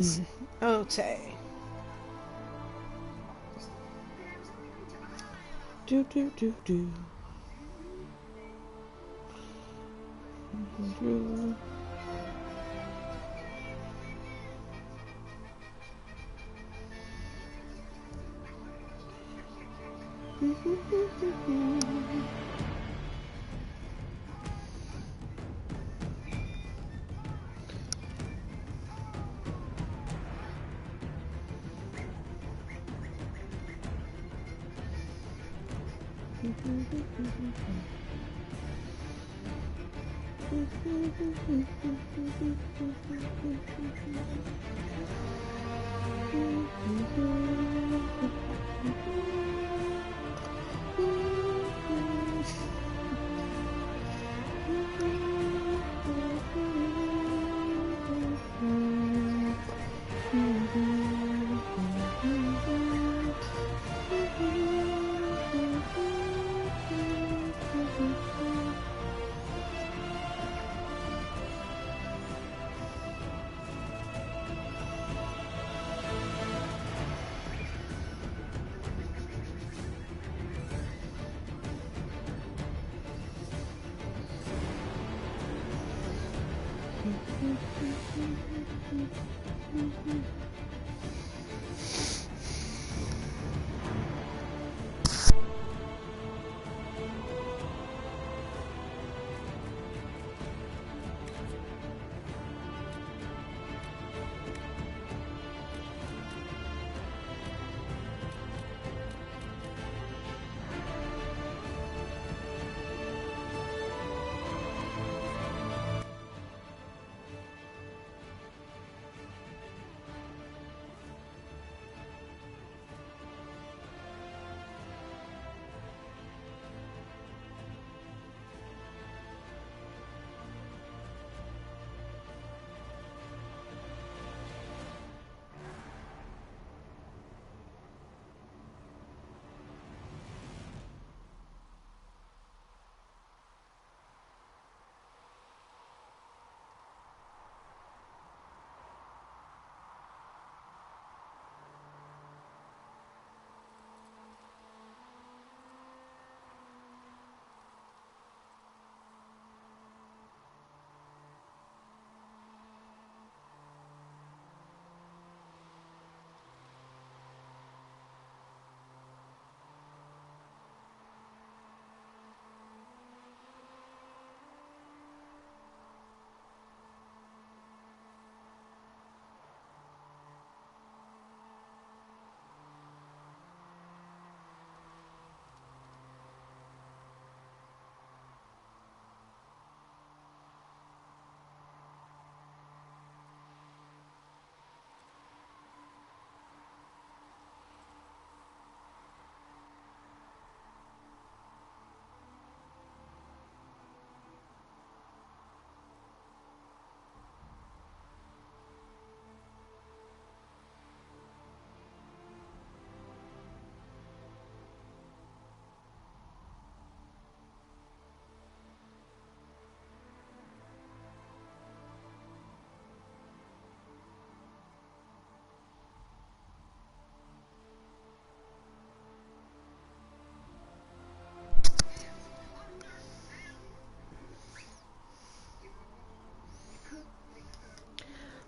Okay. Do do do do. Do.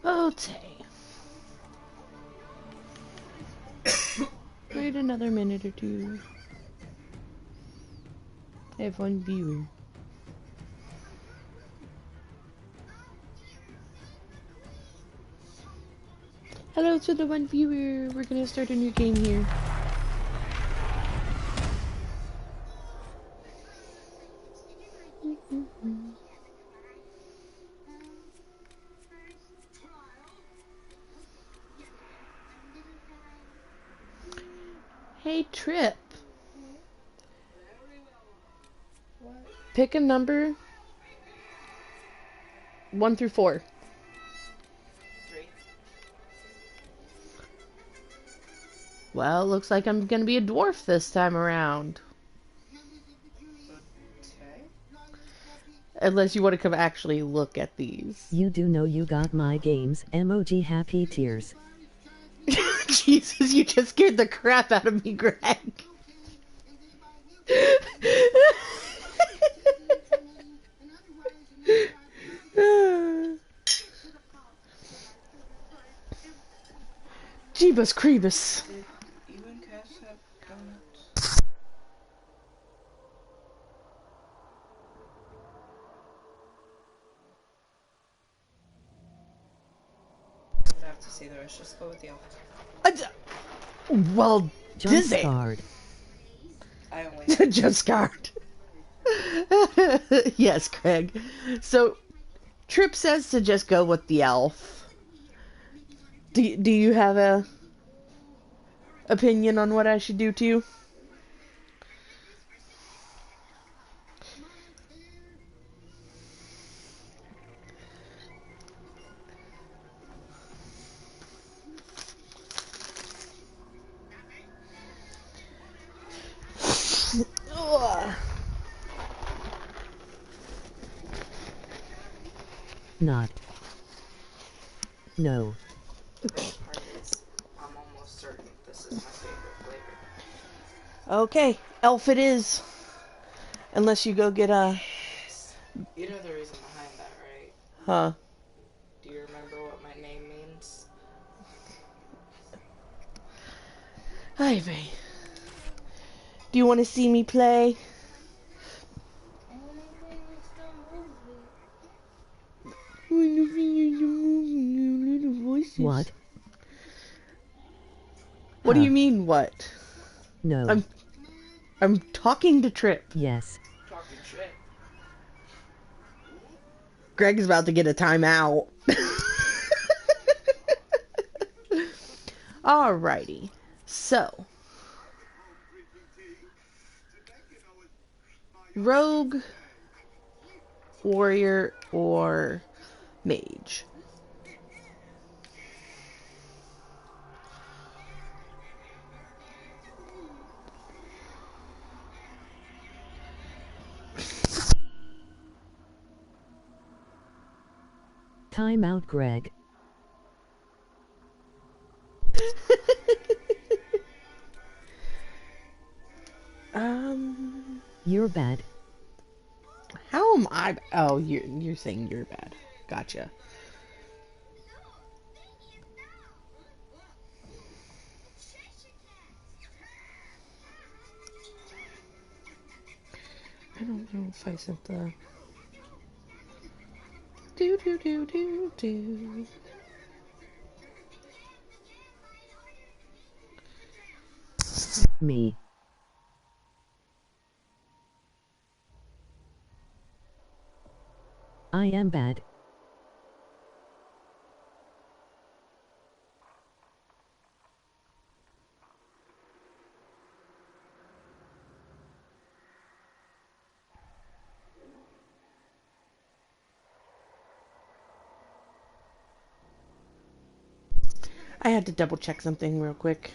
Okay. Wait another minute or two. I have one viewer. Hello to the one viewer. We're gonna start a new game here. Hey Trip. Pick a number 1 through 4. 3. Well, looks like I'm gonna be a dwarf this time around. Unless you want to come actually look at these. You do know you got my games. Emoji happy tears. Jesus, you just scared the crap out of me, Greg. Jeebus Creebus. Did you and Cass have comments? I would have to say the rest. Just go with the elf. Well, Jump dizzy. scarred. I only Just scarred. Yes, Craig. So, Trip says to just go with the elf. Do you have a opinion on what I should do to you? Ugh. Not. No. part is, I'm almost certain this is my favorite flavor. Okay, elf it is. Unless you go get a... You know the reason behind that, right? Huh? Do you remember what my name means? Ivy. Do you want to see me play? What? What do Huh. you mean, what? No. I'm talking to Trip. Yes. Talking shit. Greg is about to get a timeout. Alrighty. So. Rogue, warrior, or mage? Time out, Greg. You're bad. How am I? Oh, you're saying you're bad. Gotcha. I don't know if I sent the... Do. Me. I am bad. I had to double check something real quick.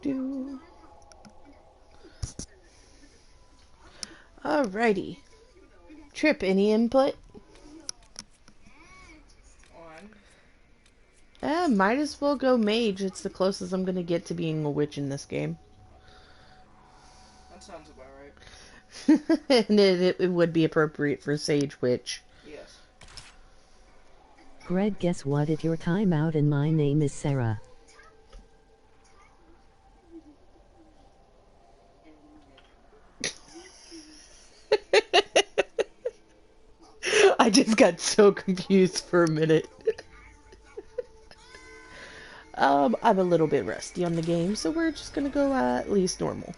Do. Alrighty. Trip, any input? Might as well go mage. It's the closest I'm gonna get to being a witch in this game. That sounds about right. And it would be appropriate for Sage Witch. Yes. Greg, guess what? It's your time out and my name is Sarah. I just got so confused for a minute. I'm a little bit rusty on the game, so we're just gonna go at least normal.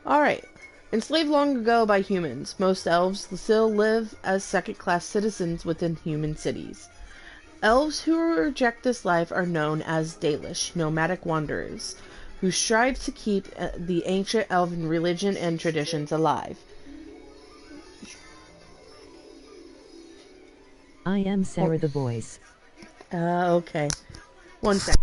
Alright. Enslaved long ago by humans, most elves still live as second-class citizens within human cities. Elves who reject this life are known as Dalish, nomadic wanderers, who strive to keep the ancient elven religion and traditions alive. I am Sarah the voice. Okay. 1 sec.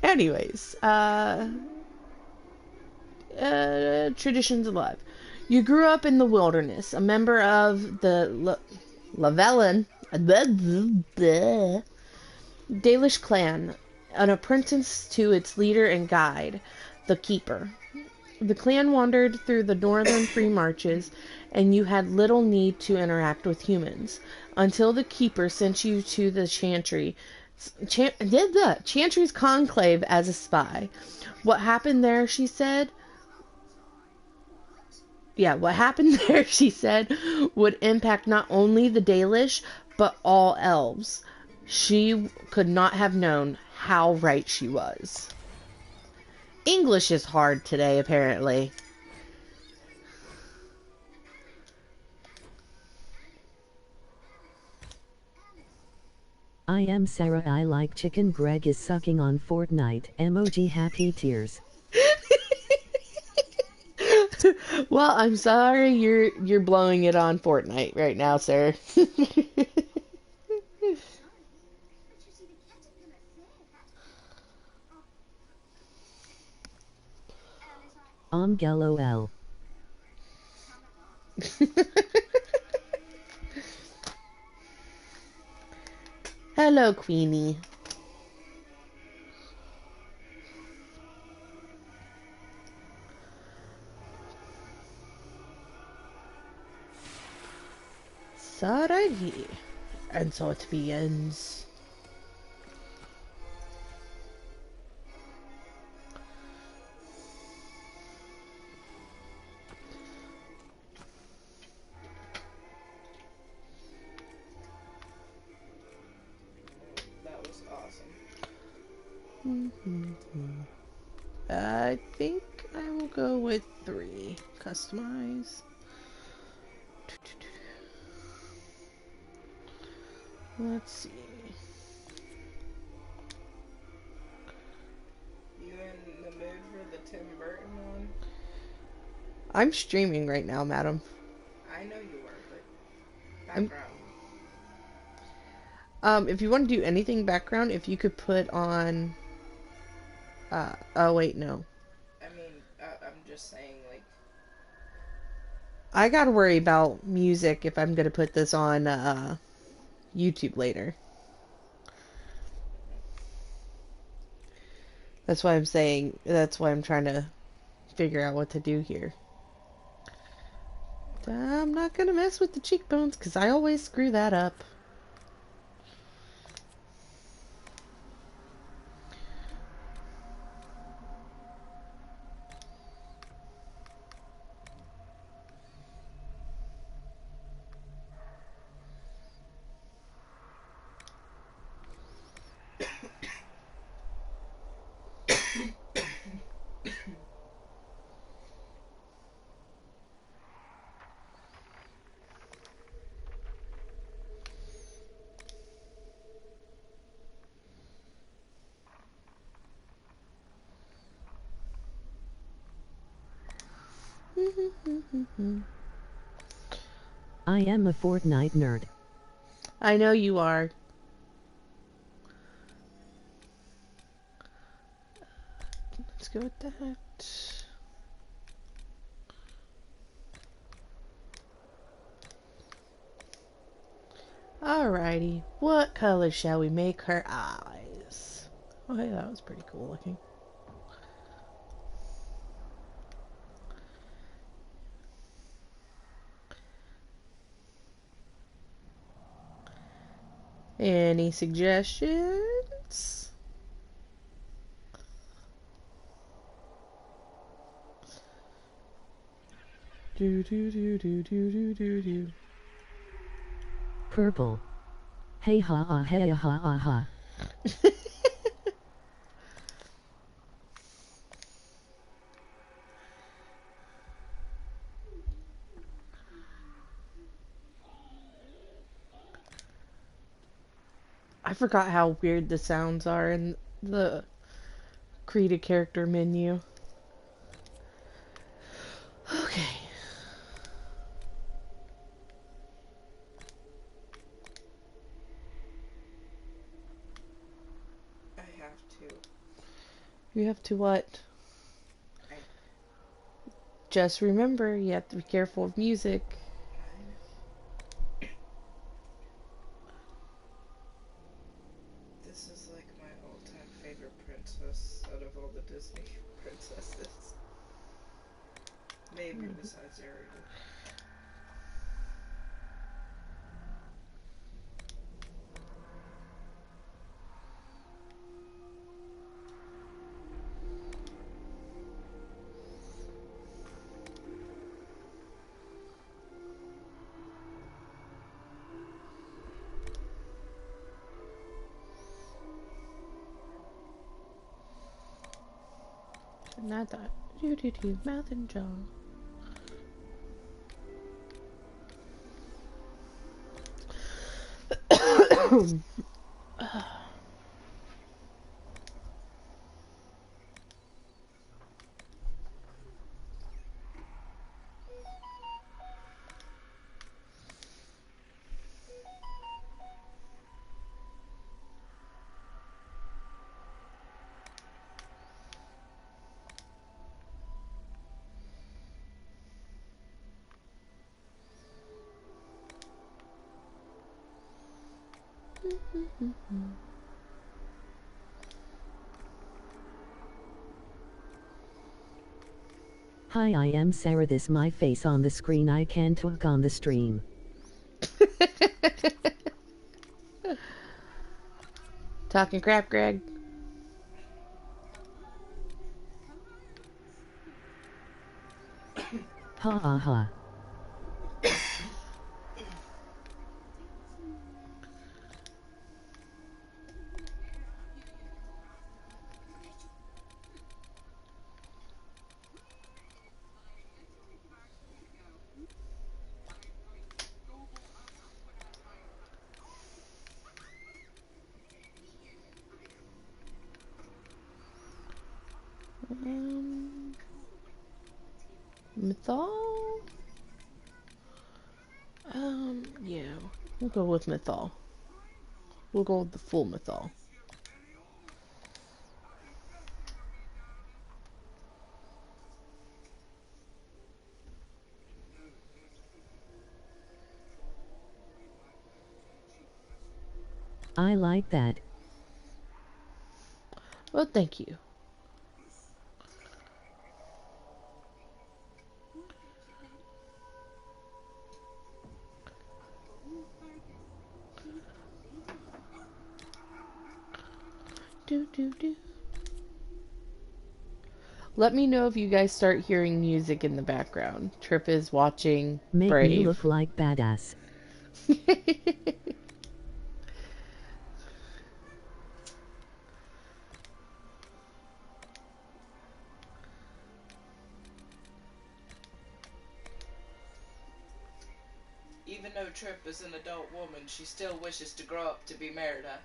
Anyways, traditions alive. You grew up in the wilderness, a member of the Lavellan Dalish clan, an apprentice to its leader and guide, the Keeper. The clan wandered through the northern free marches, and you had little need to interact with humans, until the Keeper sent you to the Chantry's conclave as a spy. What happened there, she said, she said, would impact not only the Dalish, but all elves. She could not have known how right she was. English is hard today, apparently. I am Sarah. I like chicken. Greg is sucking on Fortnite. Emoji happy tears. Well, I'm sorry you're blowing it on Fortnite right now, sir. LOL. Hello, Queenie. Alrighty. And so it begins. That was awesome. I think I will go with 3. Customize. Let's see. You in the mood for the Tim Burton one? I'm streaming right now, madam. I know you were, but background. If you want to do anything background, if you could put on... oh, wait, no. I mean, I'm just saying, like... I gotta worry about music if I'm gonna put this on, YouTube later. That's why I'm saying, that's why I'm trying to figure out what to do here. I'm not gonna mess with the cheekbones, because I always screw that up. I am a Fortnite nerd. I know you are. Let's go with that. Alrighty, what color shall we make her eyes? Oh, hey, that was pretty cool looking. Any suggestions? Do. Purple. Hey ha ha hey ha ha ha. I forgot how weird the sounds are in the create a character menu. Okay. I have to. You have to what? I Just remember, you have to be careful of music. This is like my all-time favorite princess out of all the Disney princesses. Maybe besides Ariel. Not that. Do mouth and jaw. Hi, I am Sarah. This my face on the screen. I can't talk on the stream. Talking crap, Greg. Ha ha ha. Mythol? Yeah. We'll go with Mythol. We'll go with the full Mythol. I like that. Well, thank you. Do. Let me know if you guys start hearing music in the background. Trip is watching Make Brave. me look like badass. Even though Trip is an adult woman, she still wishes to grow up to be Merida.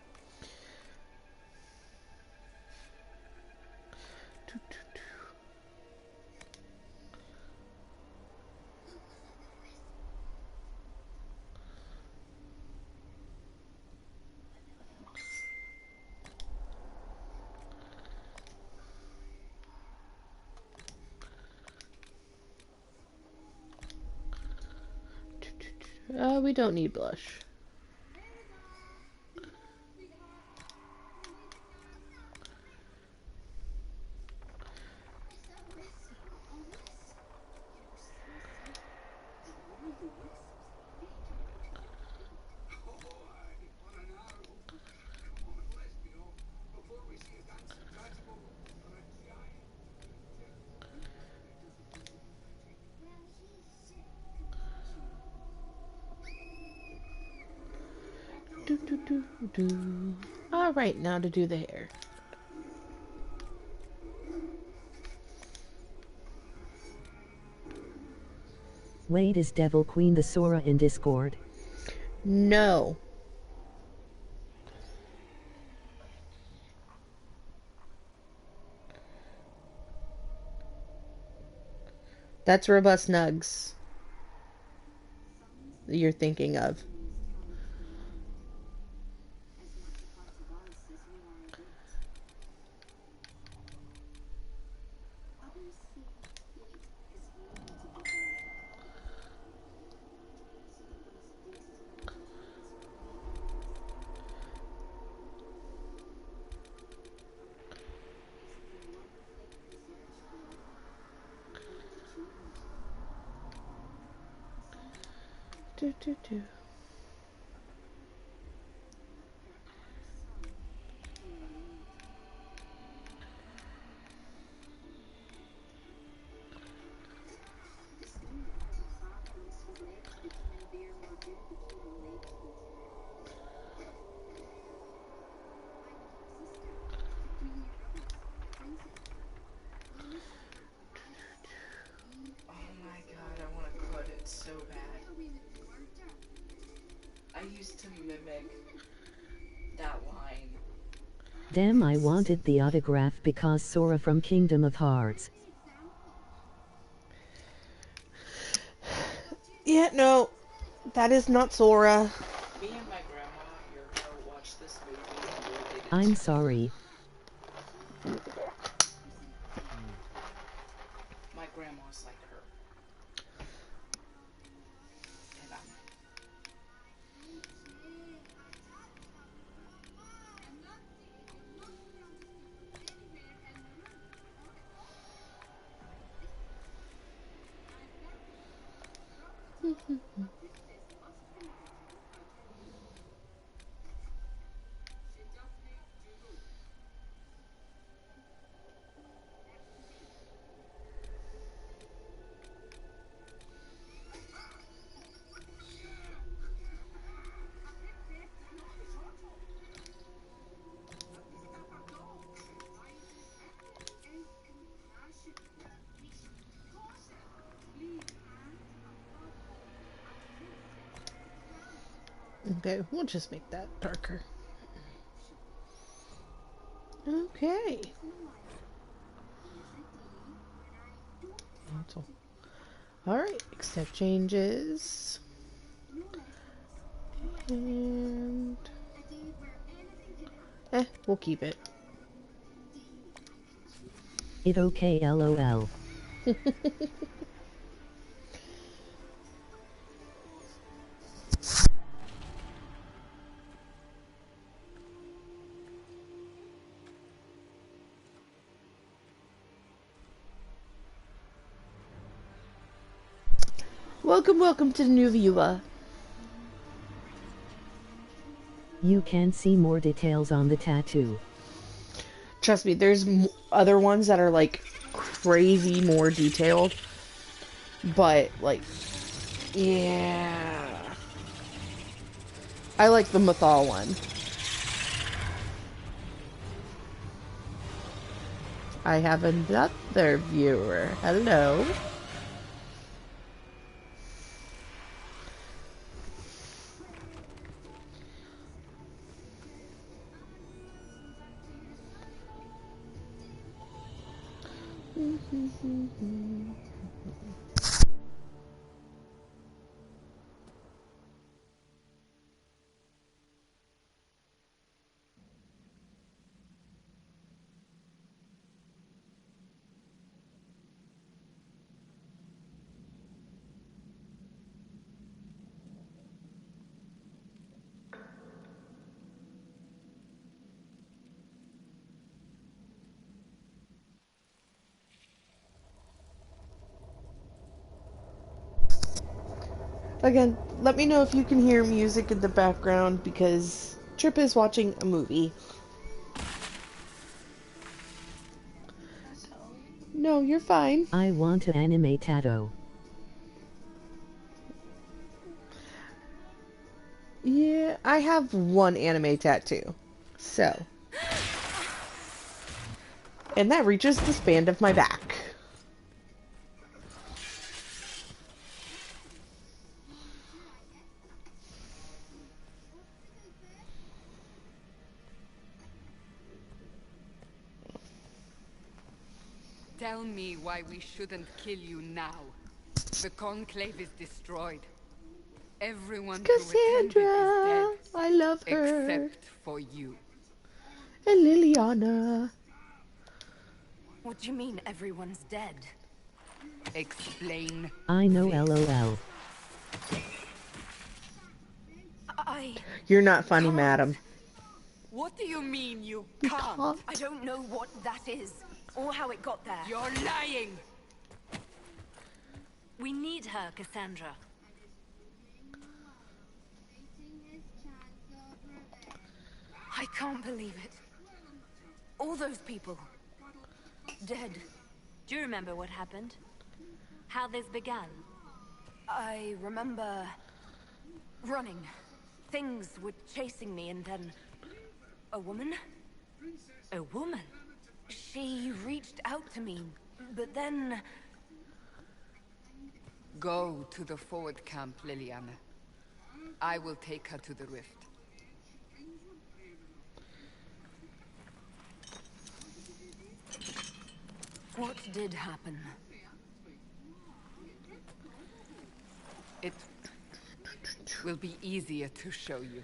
We don't need blush. Do. All right, now to do the hair. Wait, is Devil Queen the Sora in Discord? No. That's Robust Nugs that you're thinking of. Do, do, do. Oh my god, I want to quote it so bad. I used to mimic that line. Damn, I wanted the autograph because Sora from Kingdom of Hearts. Yeah, no, that is not Sora. Me and my grandma a year ago watched this movie and related I'm to sorry. my grandma's like her. And I'm Okay, we'll just make that darker. Okay. Alright, accept changes. And... we'll keep it. It okay, lol. Welcome to the new viewer. You can see more details on the tattoo. Trust me, there's other ones that are like crazy more detailed. But, like, yeah. I like the Mythal one. I have another viewer. Hello. Again, let me know if you can hear music in the background because Trip is watching a movie. No, you're fine. I want to animate tattoo. Yeah, I have one anime tattoo. So. And that reaches the span of my back. Tell me why we shouldn't kill you now. The conclave is destroyed. Everyone who attended is Cassandra! dead. I love her. Except for you. And Liliana. What do you mean everyone's dead? Explain. I know, this. lol. You're not funny, madam. What do you mean you You can't? can't. I don't know what that is, or how it got there. You're lying! We need her, Cassandra. I can't believe it. All those people. Dead. Do you remember what happened? How this began? I remember... running. Things were chasing me and then... a woman? A woman? She reached out to me, but then... Go to the forward camp, Liliana. I will take her to the rift. What did happen? It will be easier to show you.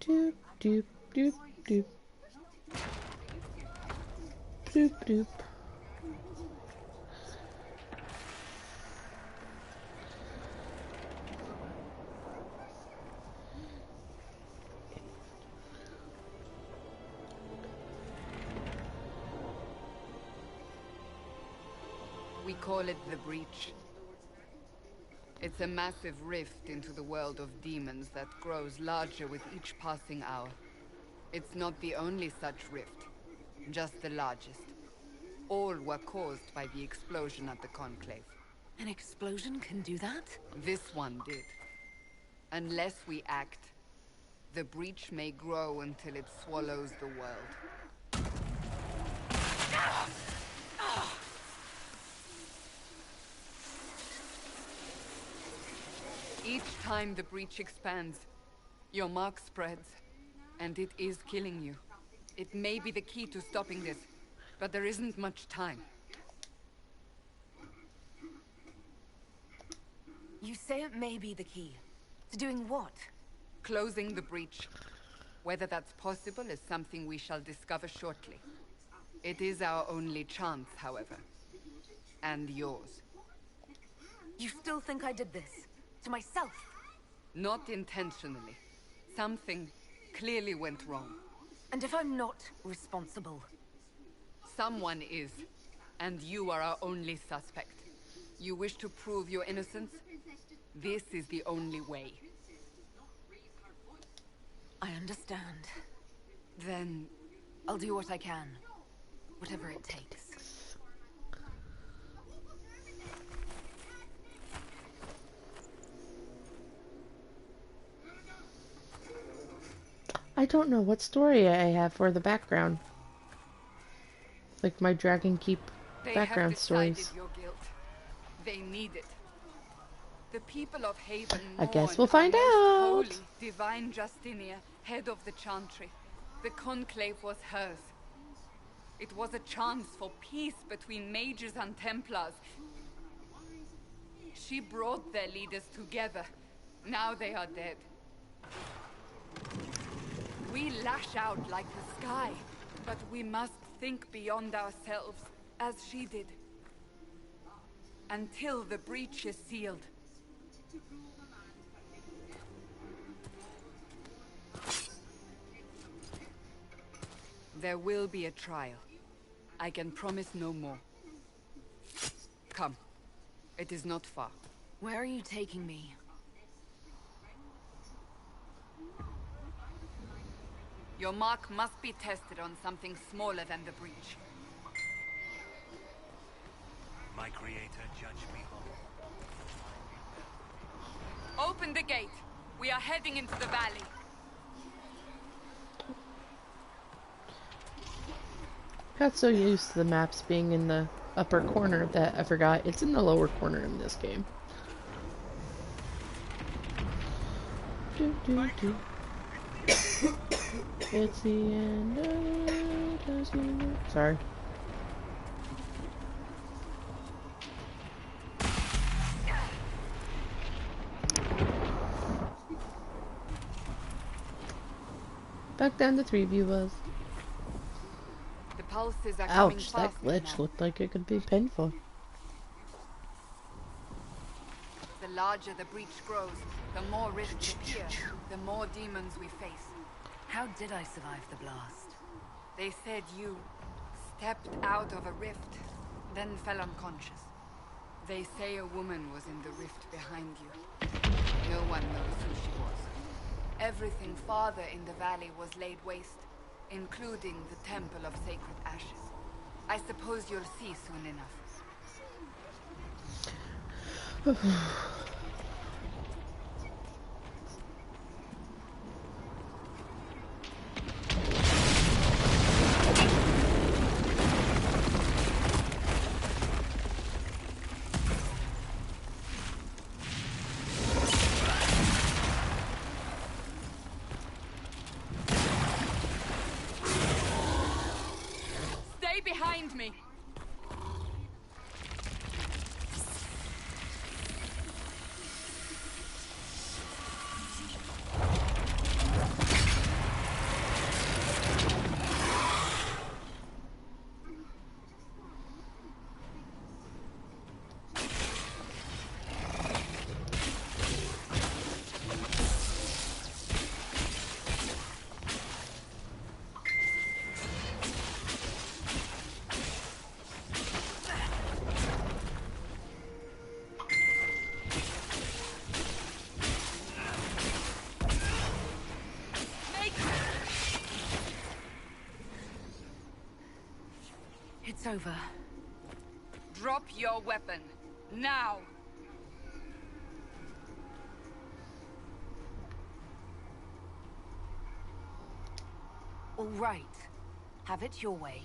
Doop, doop, doop, doop. Doop, doop. We call it the Breach. It's a massive rift into the world of demons that grows larger with each passing hour. It's not the only such rift, just the largest. All were caused by the explosion at the Conclave. An explosion can do that? This one did. Unless we act, the Breach may grow until it swallows the world. Each time the Breach expands, your mark spreads, and it is killing you. It may be the key to stopping this, but there isn't much time. You say it may be the key. To doing what? Closing the Breach. Whether that's possible is something we shall discover shortly. It is our only chance, however. And yours. You still think I did this? To myself? Not intentionally. Something clearly went wrong. And if I'm not responsible? Someone is, and you are our only suspect. You wish to prove your innocence? This is the only way. I understand. Then... I'll do what I can. Whatever it takes. I don't know what story I have for the background. Like my Dragon Keep background stories. Your guilt. They need it. The people of Haven I guess mourn we'll find our out. most holy, divine Justinia, head of the Chantry. The Conclave was hers. It was a chance for peace between mages and Templars. She brought their leaders together. Now they are dead. We lash out like the sky, but we must think beyond ourselves, as she did. Until the breach is sealed. There will be a trial. I can promise no more. Come. It is not far. Where are you taking me? Your mark must be tested on something smaller than the breach. My creator, judge me whole. Open the gate. We are heading into the valley. Got so used to the maps being in the upper corner that I forgot it's in the lower corner in this game. It's the end of... Sorry. Back down to 3 of you was. The pulses are coming Ouch, that fast glitch now. looked like it could be painful. The larger the breach grows, the more rifts appear, the more demons we face. How did I survive the blast? They said you stepped out of a rift, then fell unconscious. They say a woman was in the rift behind you. No one knows who she was. Everything farther in the valley was laid waste, including the Temple of Sacred Ashes. I suppose you'll see soon enough. Stay behind me! It's over. Drop your weapon. Now! All right. Have it your way.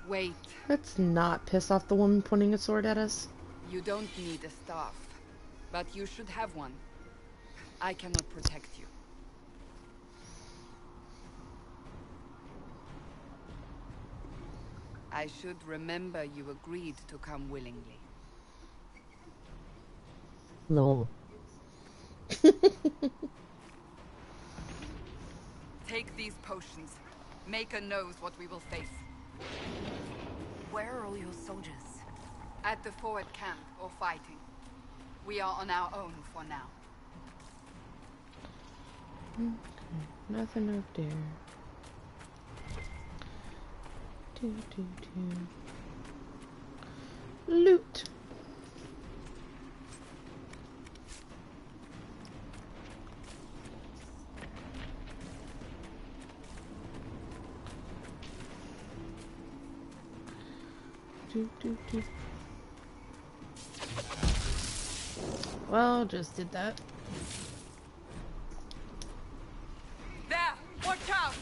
Wait. Let's not piss off the woman pointing a sword at us. You don't need a staff, but you should have one. I cannot protect you. I should remember you agreed to come willingly. Lol. Take these potions. Maker knows what we will face. Where are all your soldiers? At the forward camp or fighting. We are on our own for now. Nothing up there. Loot. Well, just did that. There! Watch out!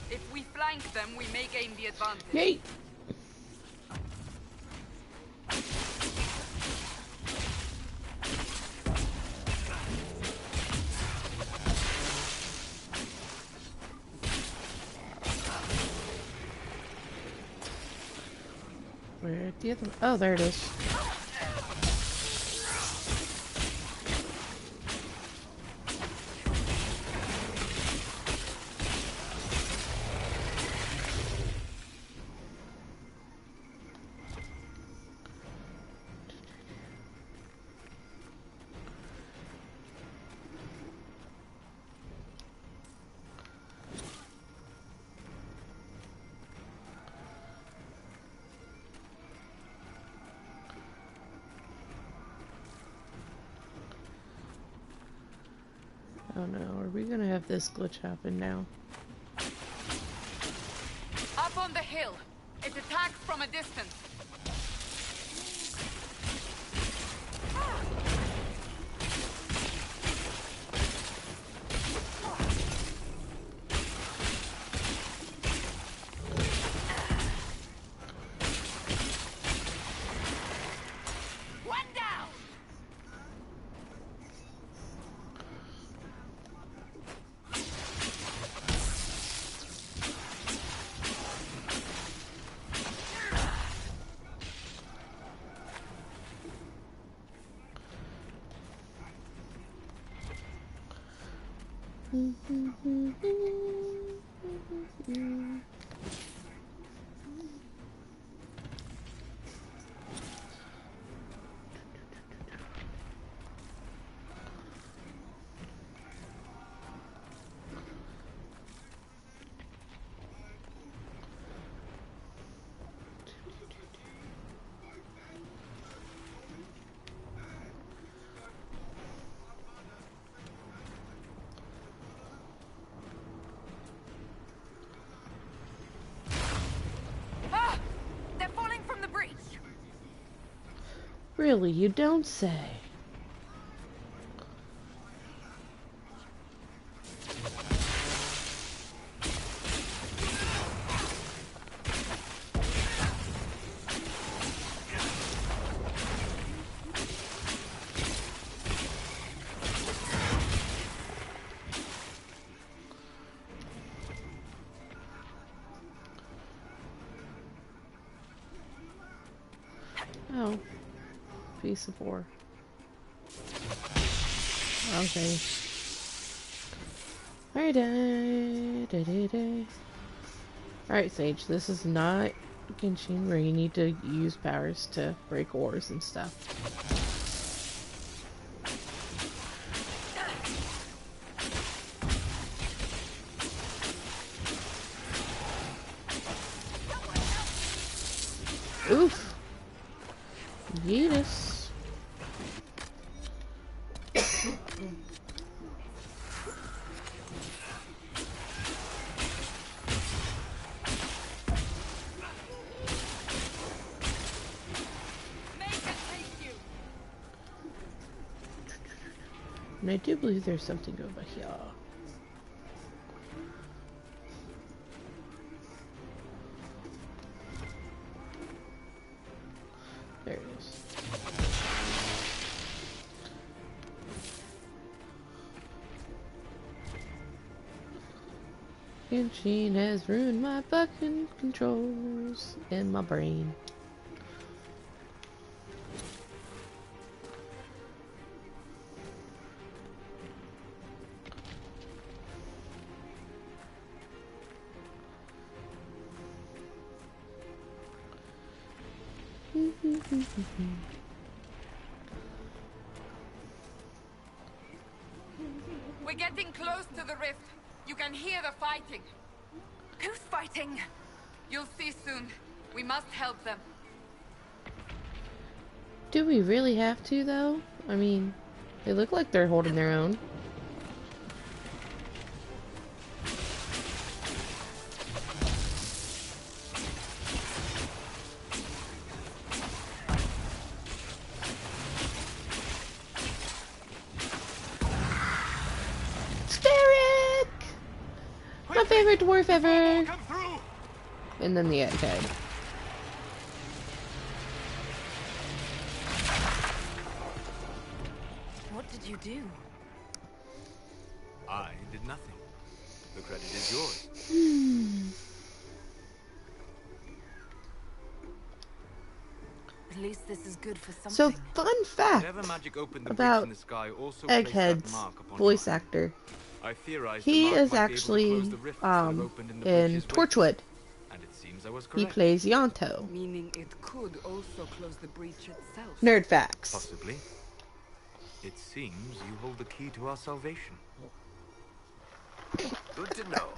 If we flank them, we may gain the advantage. Yay! Where'd the other one? Oh, there it is. Oh no, are we gonna have this glitch happen now? Up on the hill. It attacks from a distance. One down! Ah! They're falling from the breach. Really, you don't say. Oh, piece of ore. Okay. Alright, Sage, this is not Genshin where you need to use powers to break ores and stuff. Oof. Yeetus. And I do believe there's something over here. There it is. Genshin has ruined my fucking controls and my brain. We're getting close to the rift. You can hear the fighting. Who's fighting? You'll see soon. We must help them. Do we really have to, though? I mean, they look like they're holding their own. Steric! My favorite dwarf ever! Come through! And then the egghead. What did you do? I did nothing. The credit is yours. At least this is good for So, something. fun fact Whatever magic opened the about breach in the sky also placed that Egghead's mark upon voice your eye. actor. I theorized He the mark is might be able to actually close the rifts that have opened in the in breach's wake. Torchwood. And it seems I was He correct. plays Yonto. Meaning it could also close the breach itself. Nerd facts. Possibly. It seems you hold the key to our salvation. Good to know.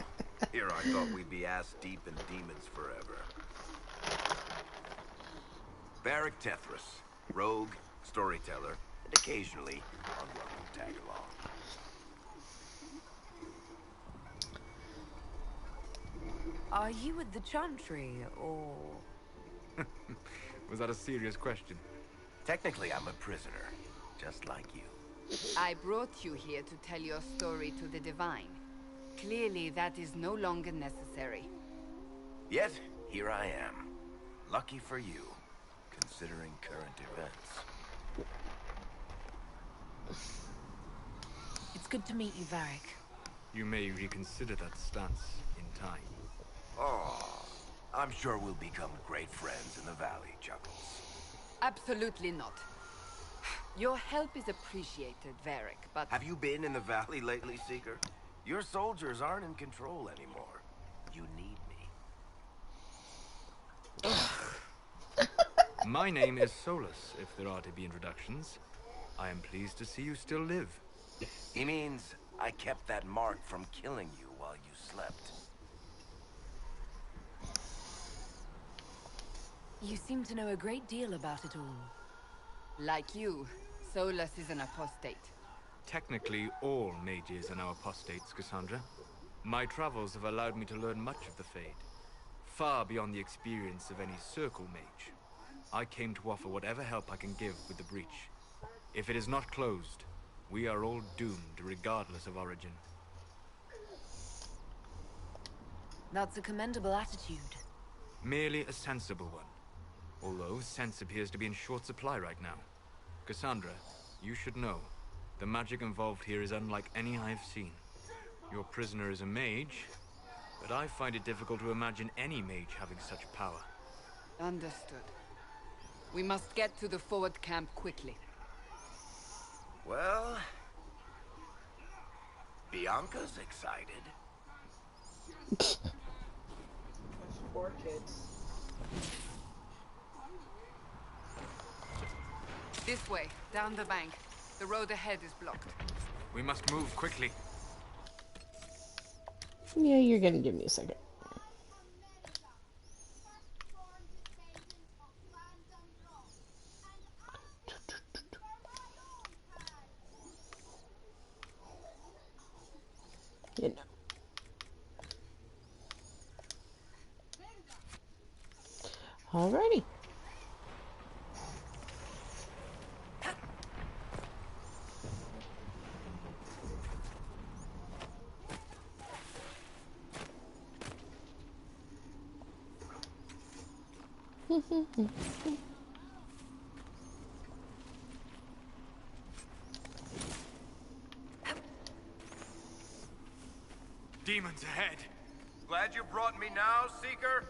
Here I thought we'd be ass deep in demons forever. Varric Tethras, rogue, storyteller, and occasionally unwelcome tag along. Are you with the Chantry, or... Was that a serious question? Technically, I'm a prisoner, just like you. I brought you here to tell your story to the Divine. Clearly, that is no longer necessary. Yet, here I am. Lucky for you, considering current events. It's good to meet you, Varric. You may reconsider that stance in time. Oh, I'm sure we'll become great friends in the valley, Chuckles. Absolutely not. Your help is appreciated, Varric, but... Have you been in the valley lately, Seeker? Your soldiers aren't in control anymore. You need me. My name is Solus, if there are to be introductions. I am pleased to see you still live. He means I kept that mark from killing you while you slept. You seem to know a great deal about it all. Like you, Solus is an apostate. Technically, all mages are now apostates, Cassandra. My travels have allowed me to learn much of the Fade, far beyond the experience of any circle mage. I came to offer whatever help I can give with the breach. If it is not closed, we are all doomed regardless of origin. That's a commendable attitude. Merely a sensible one. Although sense appears to be in short supply right now. Cassandra, you should know. The magic involved here is unlike any I've seen. Your prisoner is a mage, but I find it difficult to imagine any mage having such power. Understood. We must get to the forward camp quickly. Well, Bianca's excited. Poor kids. This way, down the bank. The road ahead is blocked. We must move quickly. Yeah, you're gonna give me a second. You know. Alrighty. Demons ahead! Glad you brought me now, Seeker?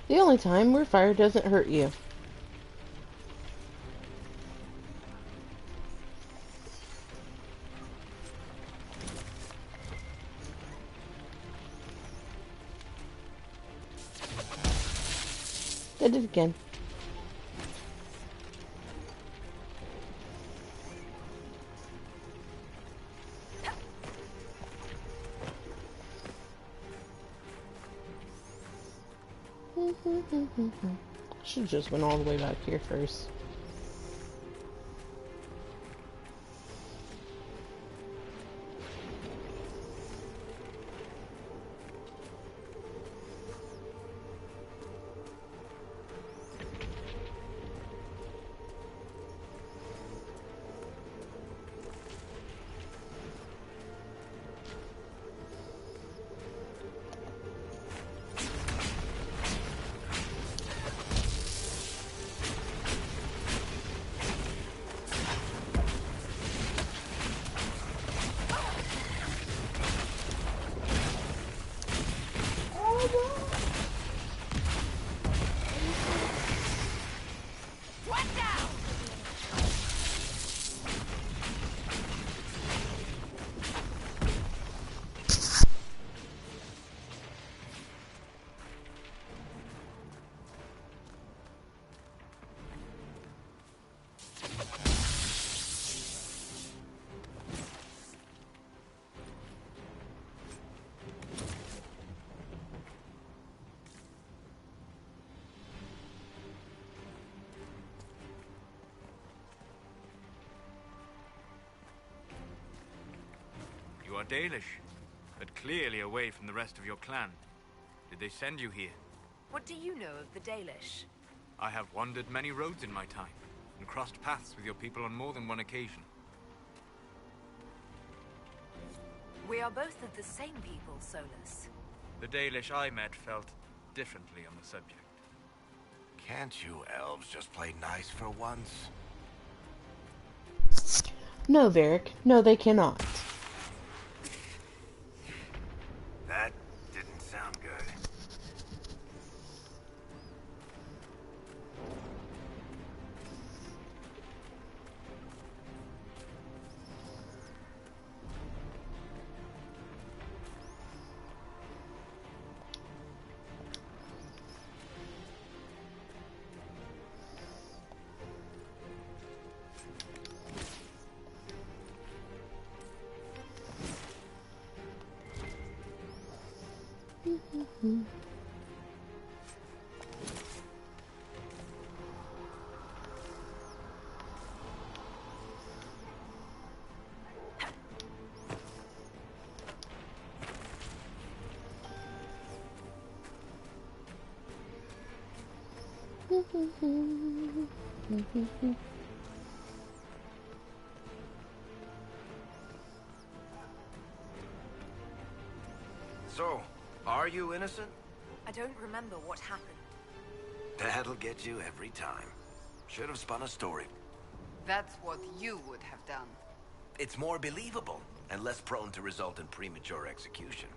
The only time where fire doesn't hurt you. Did it again. Should just went all the way back here first. You are Dalish, but clearly away from the rest of your clan. Did they send you here? What do you know of the Dalish? I have wandered many roads in my time, and crossed paths with your people on more than one occasion. We are both of the same people, Solus. The Dalish I met felt differently on the subject. Can't you elves just play nice for once? No, Varric. No, they cannot. That didn't sound good. So, are you innocent? I don't remember what happened. That'll get you every time. Should have spun a story. That's what you would have done. It's more believable, and less prone to result in premature execution.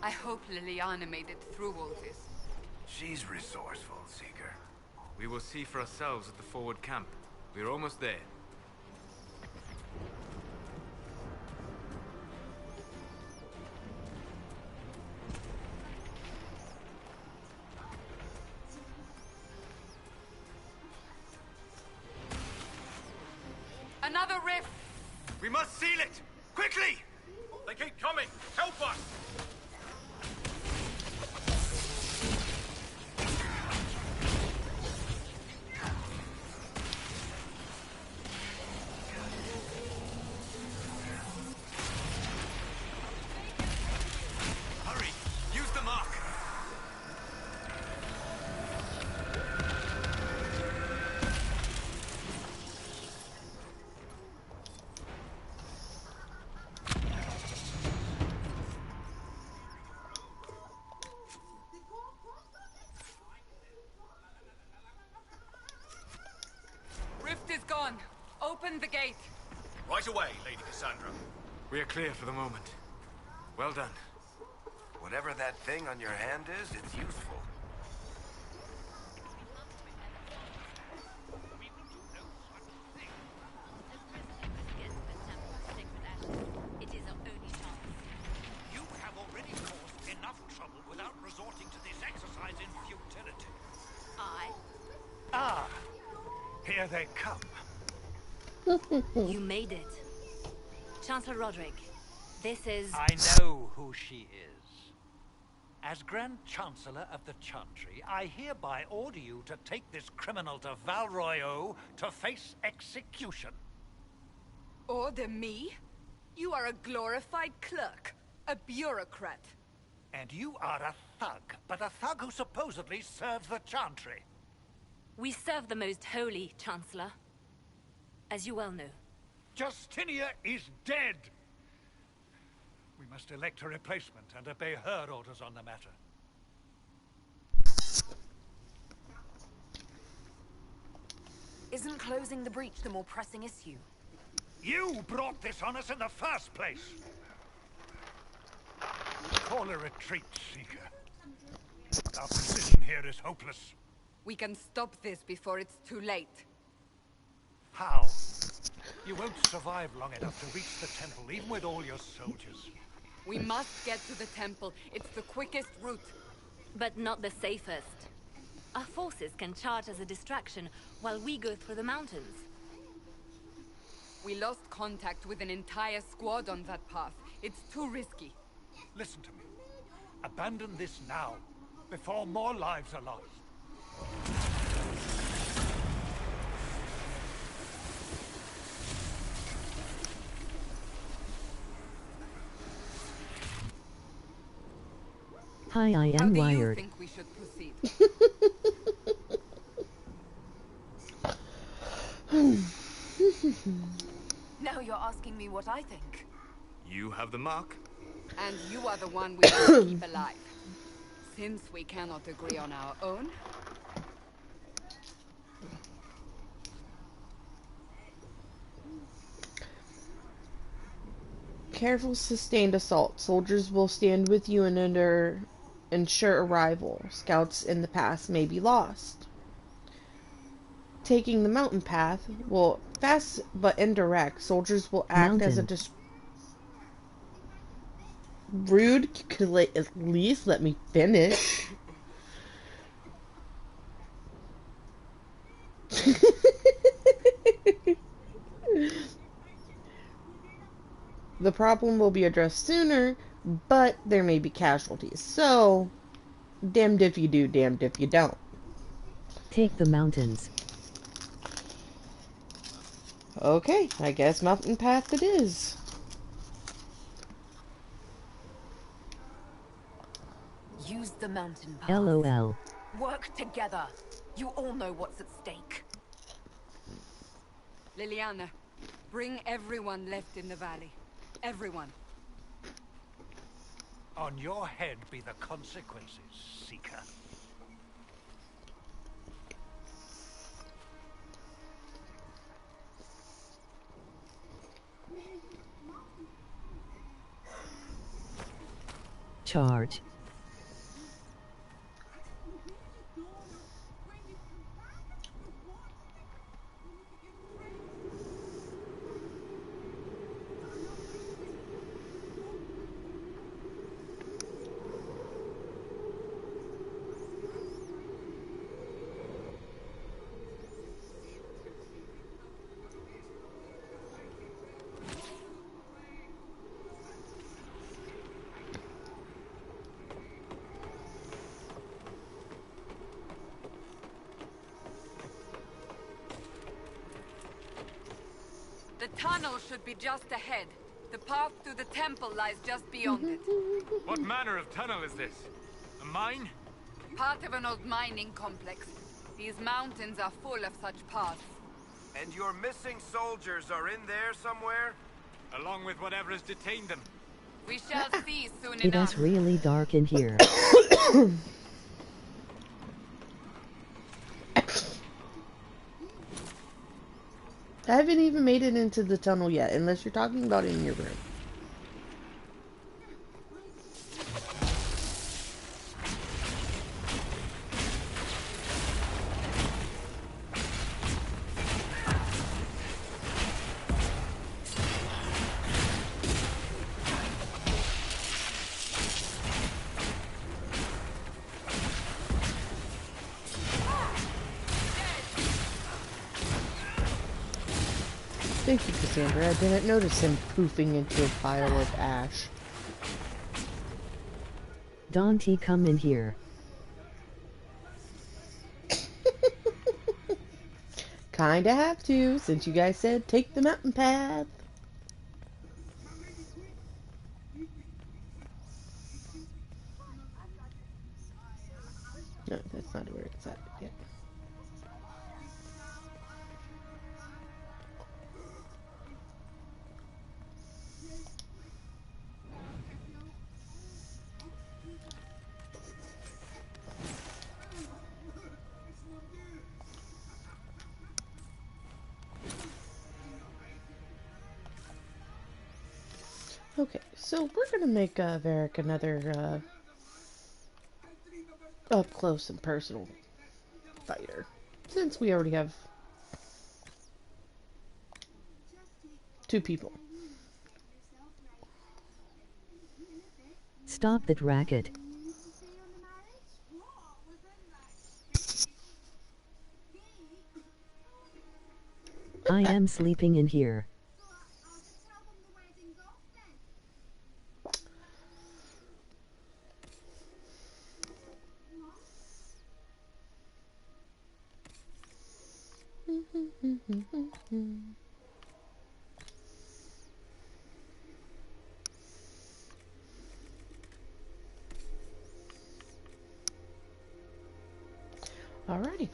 I hope Liliana made it through all this. She's resourceful, Seeker. We will see for ourselves at the forward camp. We're almost there. Another rift! We must seal it! Quickly! They keep coming! Help us! Hurry! Use the mark! Rift is gone. Open the gate. Right away, Lady Cassandra. We are clear for the moment. Well done. Whatever that thing on your hand is, it's useful. You have already caused enough trouble without resorting to this exercise in futility. Ah, here they come. You made it. Chancellor Roderick, this is... I know who she is. As Grand Chancellor of the Chantry, I hereby order you to take this criminal to Val Royeaux to face execution. Order me? You are a glorified clerk. A bureaucrat. And you are a thug, but a thug who supposedly serves the Chantry. We serve the most holy, Chancellor. As you well know. Justinia is dead! We must elect a replacement and obey her orders on the matter. Isn't closing the breach the more pressing issue? You brought this on us in the first place! Call a retreat, Seeker. Our position here is hopeless. We can stop this before it's too late. How? You won't survive long enough to reach the temple, even with all your soldiers. We must get to the temple. It's the quickest route. But not the safest. Our forces can charge as a distraction while we go through the mountains. We lost contact with an entire squad on that path. It's too risky. Listen to me. Abandon this now, before more lives are lost. Hi, I How am do you wired. think we should proceed? Now you're asking me what I think. You have the mark. And you are the one we must keep alive. Since we cannot agree on our own, Careful sustained assault. Soldiers will stand with you and ensure arrival. Scouts in the pass may be lost. Taking the mountain path will fast but indirect. Soldiers will act as a rude. You could at least let me finish. The problem will be addressed sooner, but there may be casualties. So, damned if you do, damned if you don't. Take the mountains. Okay, I guess mountain path it is. Use the mountain path. LOL. Work together. You all know what's at stake. Liliana, bring everyone left in the valley. Everyone. On your head be the consequences, Seeker. Charge. The tunnel should be just ahead. The path to the temple lies just beyond it. What manner of tunnel is this? A mine? Part of an old mining complex. These mountains are full of such paths. And your missing soldiers are in there somewhere? Along with whatever has detained them. We shall see soon It enough. is really dark in here. I haven't even made it into the tunnel yet, unless you're talking about it in your room. Thank you, Cassandra. I didn't notice him poofing into a pile of ash. Dante, come in here. Kinda have to, since you guys said take the mountain path. No, that's not where it's at yet. Okay, so we're gonna make Varric another up close and personal fighter, since we already have 2 people. Stop that racket. I am sleeping in here. Alrighty.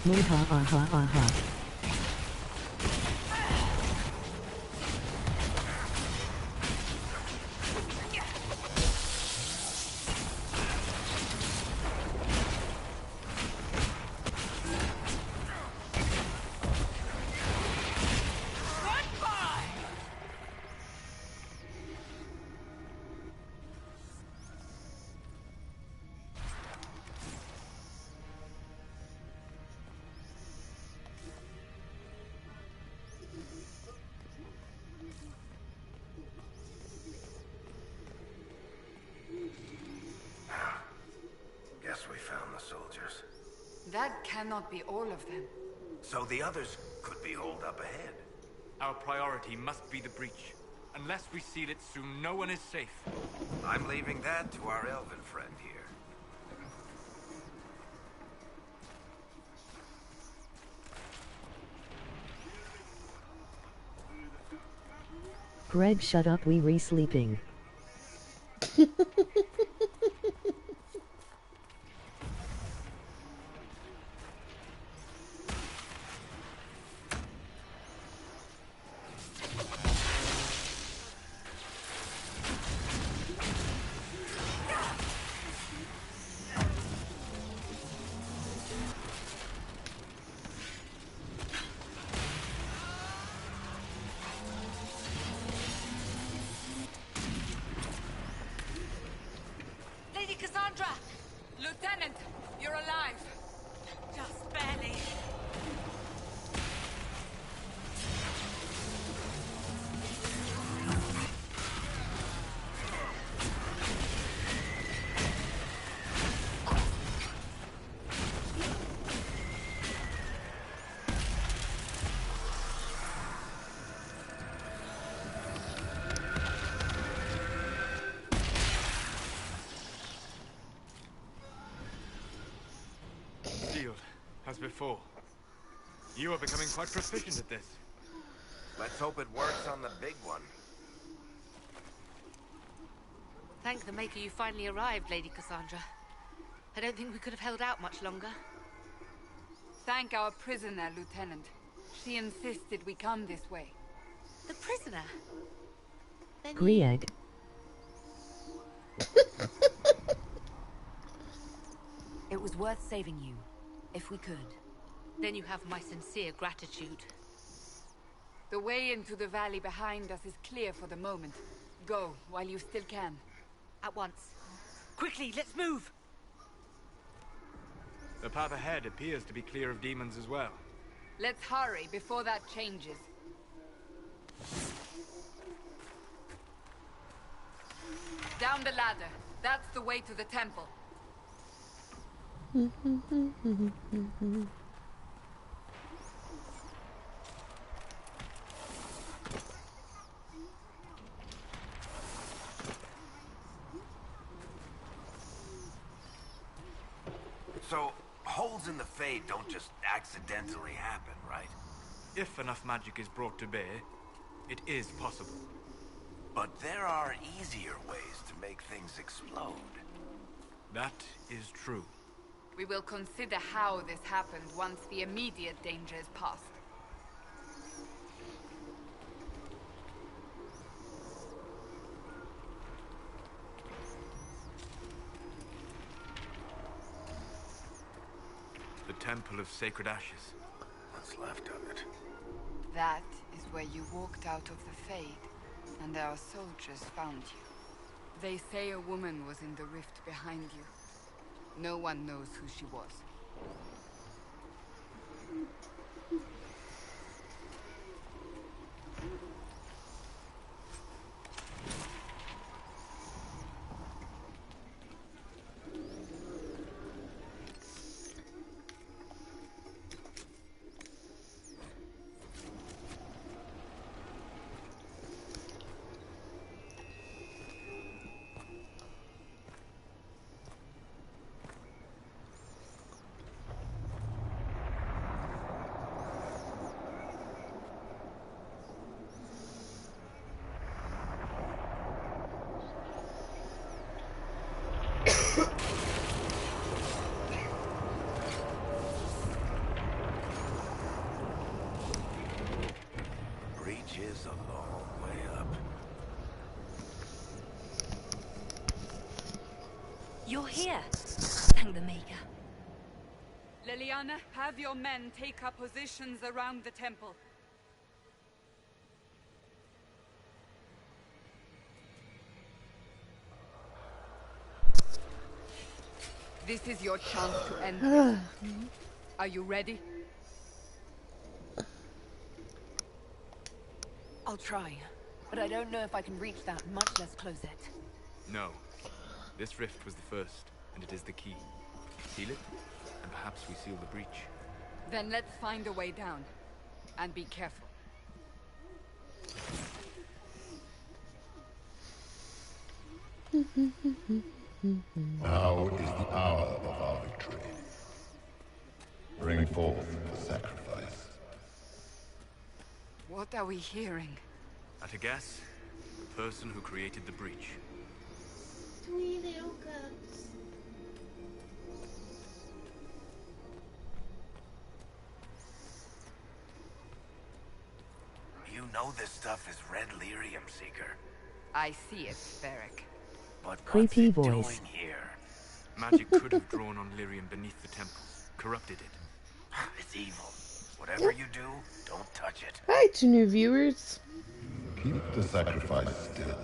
Muha. Guess we found the soldiers. That cannot be all of them. So the others could be holed up ahead. Our priority must be the breach. Unless we seal it soon, no one is safe. I'm leaving that to our elven friend here. Greg, shut up, we re-sleeping. Lady Cassandra! Lieutenant, you're alive. Just barely. Sealed, as before. You are becoming quite proficient at this. Let's hope it works on the big one. Thank the Maker you finally arrived, Lady Cassandra. I don't think we could have held out much longer. Thank our prisoner, Lieutenant. She insisted we come this way. The prisoner? Then Grieg. It was worth saving you, if we could. Then you have my sincere gratitude. The way into the valley behind us is clear for the moment. Go, while you still can. At once. Quickly, let's move! The path ahead appears to be clear of demons as well. Let's hurry before that changes. Down the ladder. That's the way to the temple. So, holes in the Fade don't just accidentally happen, right? If enough magic is brought to bear, it is possible. But there are easier ways to make things explode. That is true. We will consider how this happened once the immediate danger is past. The Temple of Sacred Ashes. What's left of it? That is where you walked out of the Fade, and our soldiers found you. They say a woman was in the rift behind you. No one knows who she was. Breach is a long way up. You're here. Thank the Maker. Liliana, have your men take up positions around the temple. This is your chance to end this. Are you ready? I'll try, but I don't know if I can reach that, much less close it. No. This rift was the first, and it is the key. Seal it, and perhaps we seal the breach. Then let's find a way down. And be careful. Now is the hour of our victory. Bring forth the sacrifice. What are we hearing? At a guess, the person who created the breach. Three little cubs. You know this stuff is red lyrium, Seeker. I see it, Varric. But Creepy what's it voice. doing here? Magic could have drawn on lyrium beneath the temple, corrupted it. It's evil. Whatever you do, don't touch it. Hi to new viewers. Keep the sacrifice still.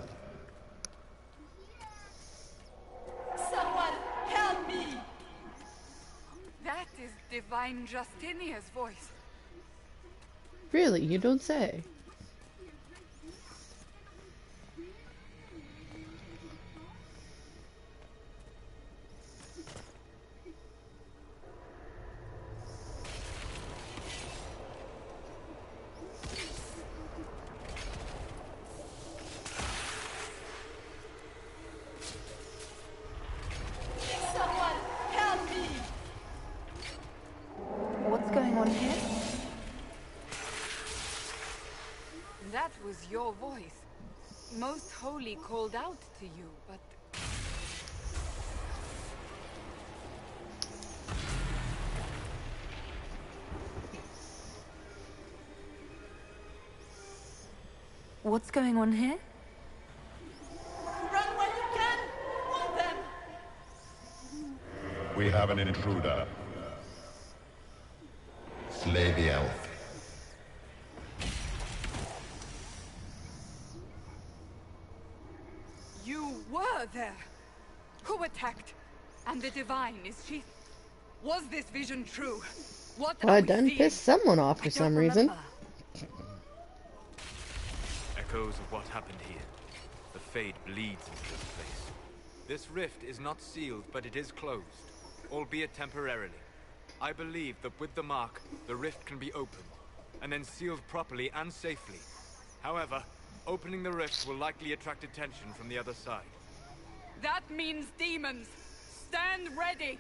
Someone help me! That is Divine Justinia's voice. Really, you don't say. Someone help me! What's going on here? That was your voice. Most Holy called out to you, but... What's going on here? Run when you can! Want them! We have an intruder. Slay the elf. You were there! Who attacked? And the Divine, is she... Was this vision true? What Well, are I we done seeing? pissed someone off I for don't some reason. remember. Echoes of what happened here. The Fade bleeds into this place. This rift is not sealed, but it is closed, albeit temporarily. I believe that with the mark, the rift can be opened, and then sealed properly and safely. However, opening the rift will likely attract attention from the other side. That means demons! Stand ready!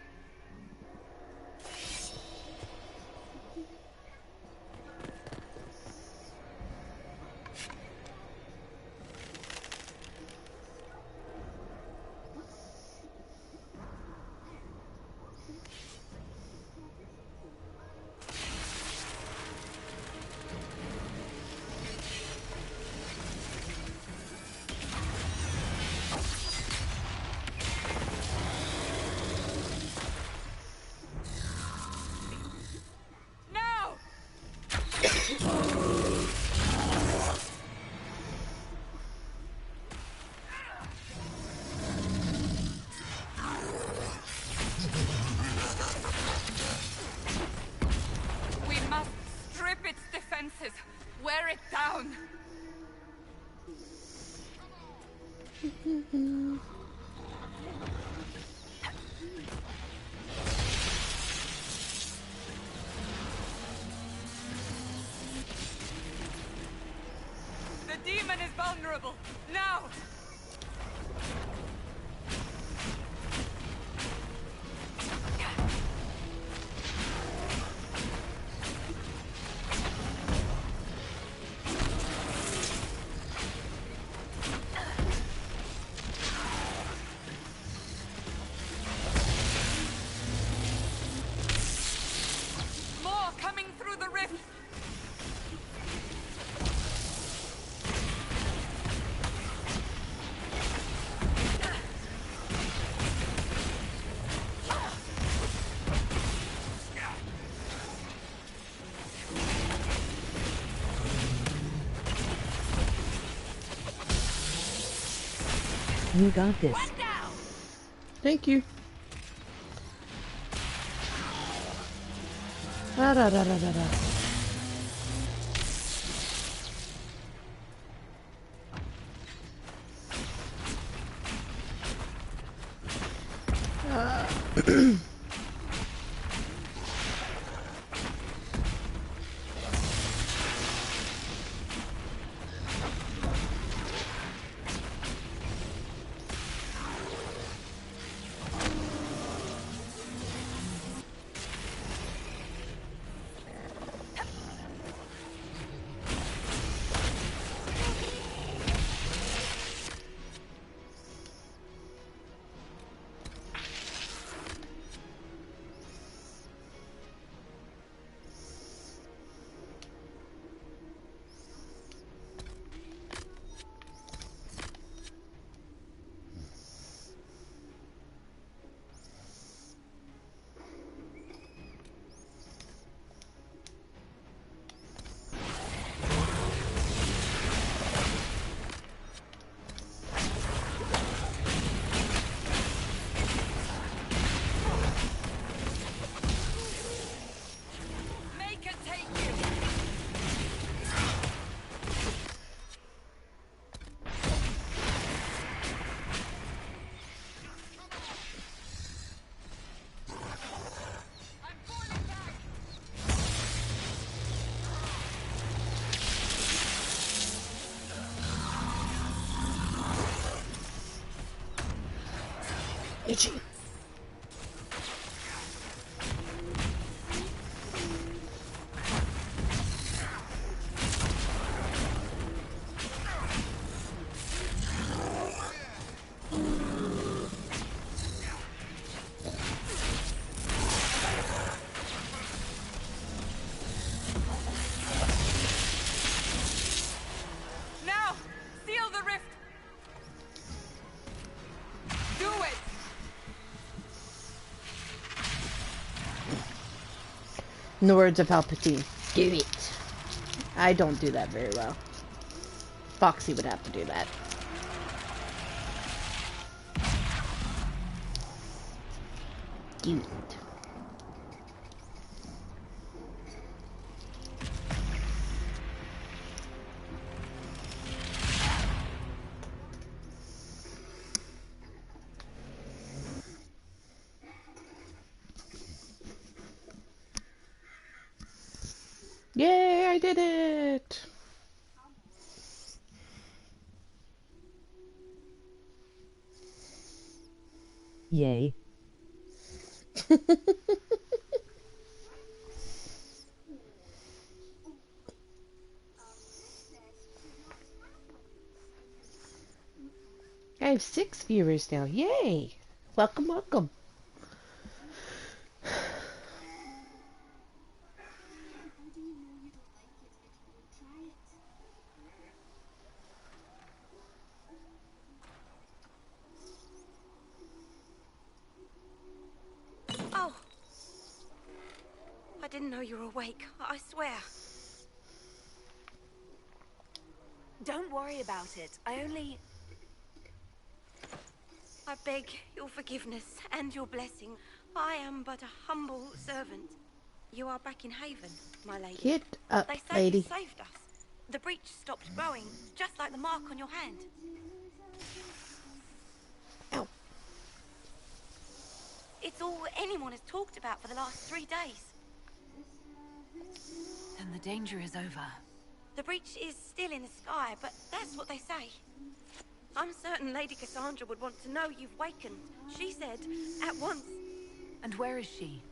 We must strip its defenses. Wear it down. The demon is vulnerable. Now! More coming through the rift. You got this. Thank you. Da da da da da da. Make it take you. I'm falling back. Itchy. Now, seal the rift. Do it. In the words of Palpatine, do it. I don't do that very well. Foxy would have to do that. Do it. Yay, I did it! Yay. I have 6 viewers now. Yay! Welcome, welcome. Oh! I didn't know you were awake. I swear. Don't worry about it. I beg your forgiveness and your blessing. I am but a humble servant. You are back in Haven, my lady. Get up, They say lady. you saved us. The breach stopped growing, just like the mark on your hand. Ow. It's all anyone has talked about for the last 3 days. Then the danger is over. The breach is still in the sky, but that's what they say. I'm certain Lady Cassandra would want to know you've wakened. She said, at once. And where is she?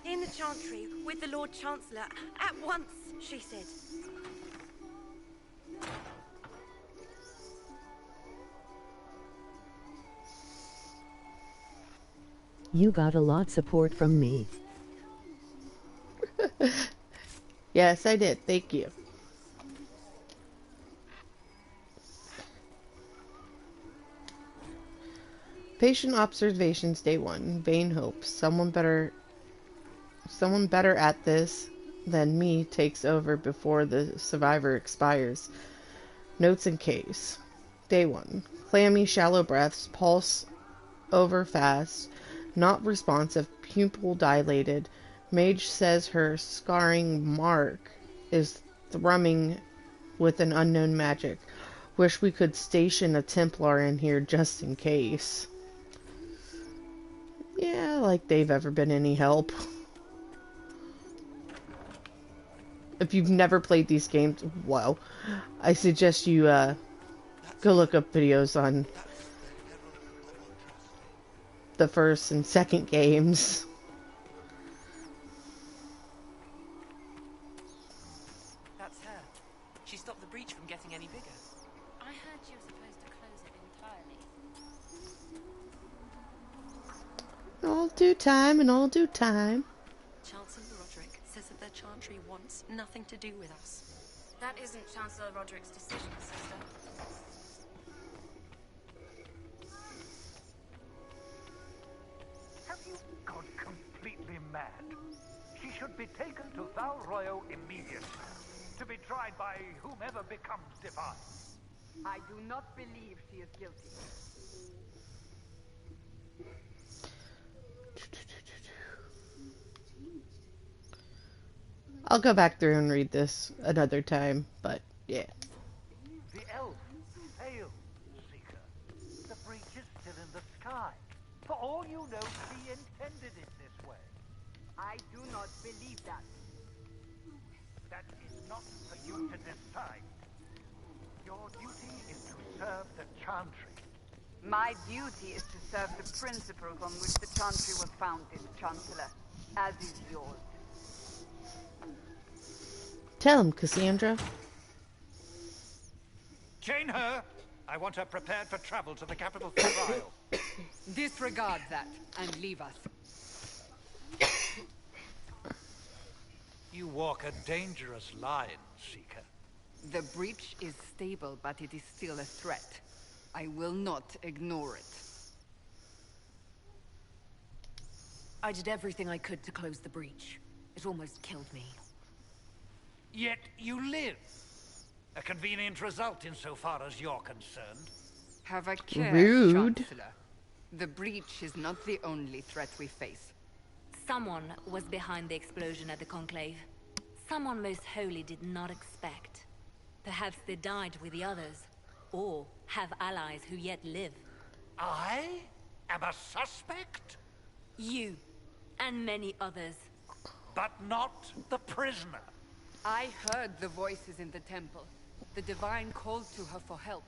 In the Chantry, with the Lord Chancellor. At once, she said. You got a lot support from me. Yes, I did. Thank you. Patient observations, day 1. Vain hopes. Someone better at this than me takes over before the survivor expires. Notes in case. Day 1. Clammy, shallow breaths, pulse over fast, not responsive, pupil dilated. Mage says her scarring mark is thrumming with an unknown magic. Wish we could station a Templar in here just in case. Yeah, like they've ever been any help. If you've never played these games, well, I suggest you go look up videos on the first and second games. That's her. She stopped the breach from getting any bigger. I heard you were supposed to close it entirely. All due time and all due time. Chancellor Roderick says that the Chantry wants nothing to do with us. That isn't Chancellor Roderick's decision, sister. Have you gone completely mad? She should be taken to Val Royo immediately, to be tried by whomever becomes divine. I do not believe she is guilty. I'll go back through and read this another time, but yeah. The elf failed, Seeker. The breach is still in the sky. For all you know, she intended it this way. I do not believe that. That is not for you to decide. Your duty is to serve the Chantry. My duty is to serve the principles on which the Chantry was founded, Chancellor, as is yours. Tell him, Cassandra. Chain her! I want her prepared for travel to the capital for trial. Disregard that and leave us. You walk a dangerous line, Seeker. The breach is stable, but it is still a threat. I will not ignore it. I did everything I could to close the breach. It almost killed me. Yet you live. A convenient result insofar as you're concerned. Have a care, Rude. Chancellor. The breach is not the only threat we face. Someone was behind the explosion at the Conclave. Someone most holy did not expect. Perhaps they died with the others, or have allies who yet live. I am a suspect? You, and many others. But not the prisoner. I heard the voices in the temple. The Divine called to her for help.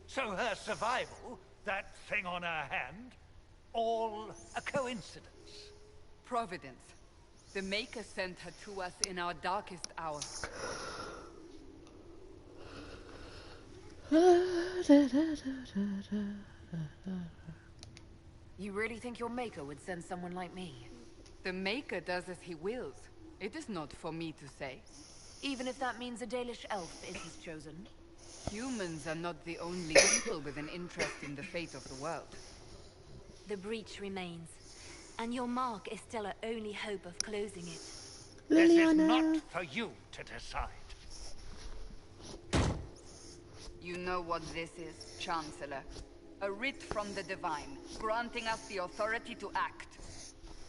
So her survival, that thing on her hand, all a coincidence. Providence. The Maker sent her to us in our darkest hour. You really think your Maker would send someone like me? The Maker does as he wills. It is not for me to say. Even if that means a Dalish elf is his chosen? Humans are not the only people with an interest in the fate of the world. The breach remains, and your mark is still our only hope of closing it. This is not for you to decide. You know what this is, Chancellor. A writ from the Divine, granting us the authority to act.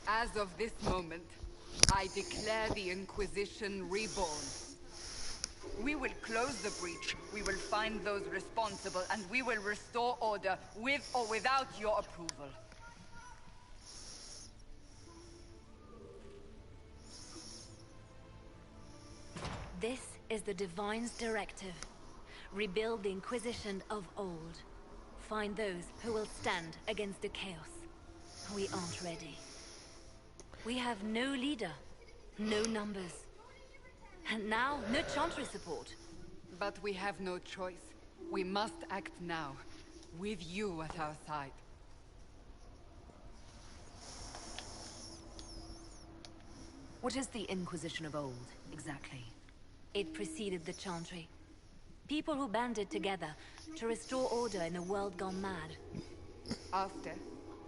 As of this moment, I declare the Inquisition reborn. We will close the breach, we will find those responsible, and we will restore order with or without your approval. This is the Divine's directive. Rebuild the Inquisition of old. Find those who will stand against the chaos. We aren't ready. We have no leader, no numbers. And now, no Chantry support. But we have no choice. We must act now, with you at our side. What is the Inquisition of old, exactly? It preceded the Chantry. People who banded together to restore order in a world gone mad. After,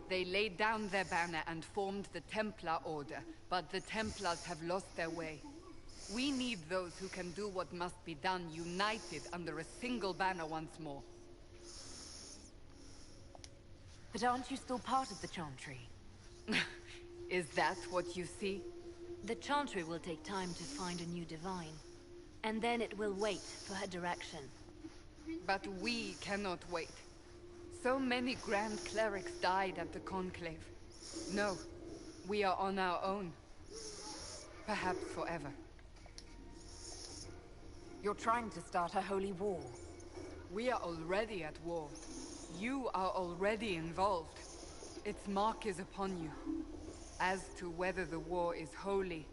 they laid down their banner and formed the Templar Order, but the Templars have lost their way. We need those who can do what must be done, united under a single banner once more. But aren't you still part of the Chantry? Is that what you see? The Chantry will take time to find a new Divine. And then it will wait for her direction. But we cannot wait. So many Grand Clerics died at the Conclave. No, we are on our own. Perhaps forever. You're trying to start a holy war. We are already at war. You are already involved. Its mark is upon you. As to whether the war is holy,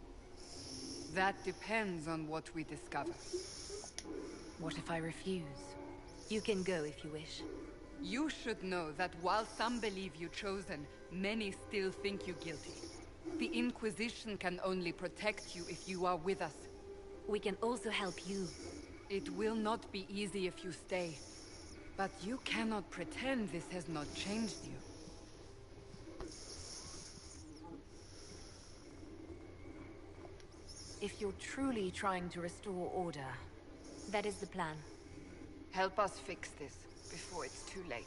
that depends on what we discover. What if I refuse? You can go if you wish. You should know that while some believe you chosen, many still think you guilty. The Inquisition can only protect you if you are with us. We can also help you. It will not be easy if you stay. But you cannot pretend this has not changed you. If you're truly trying to restore order... That is the plan. Help us fix this before it's too late.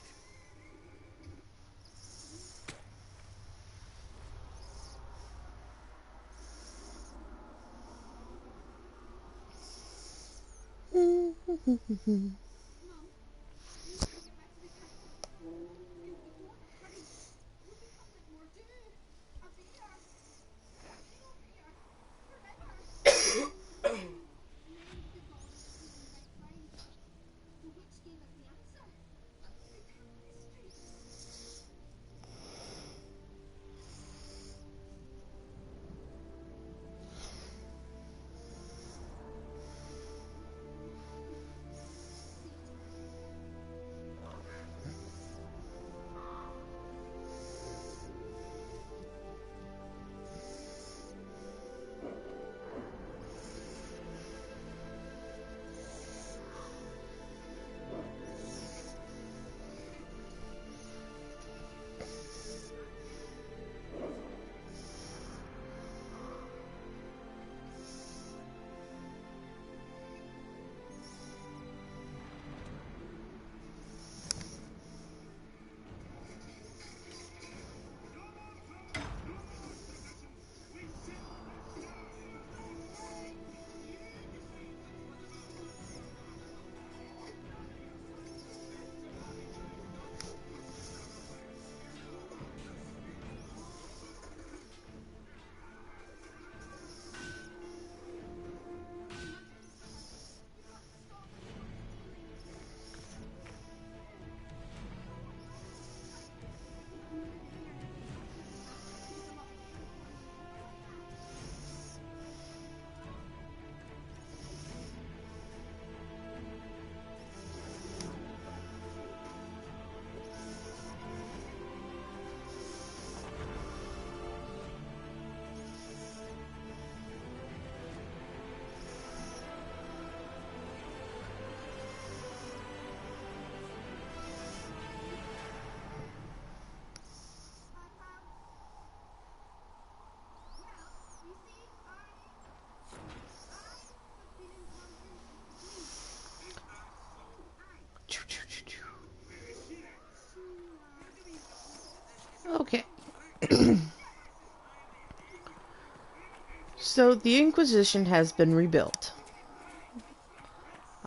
So the Inquisition has been rebuilt.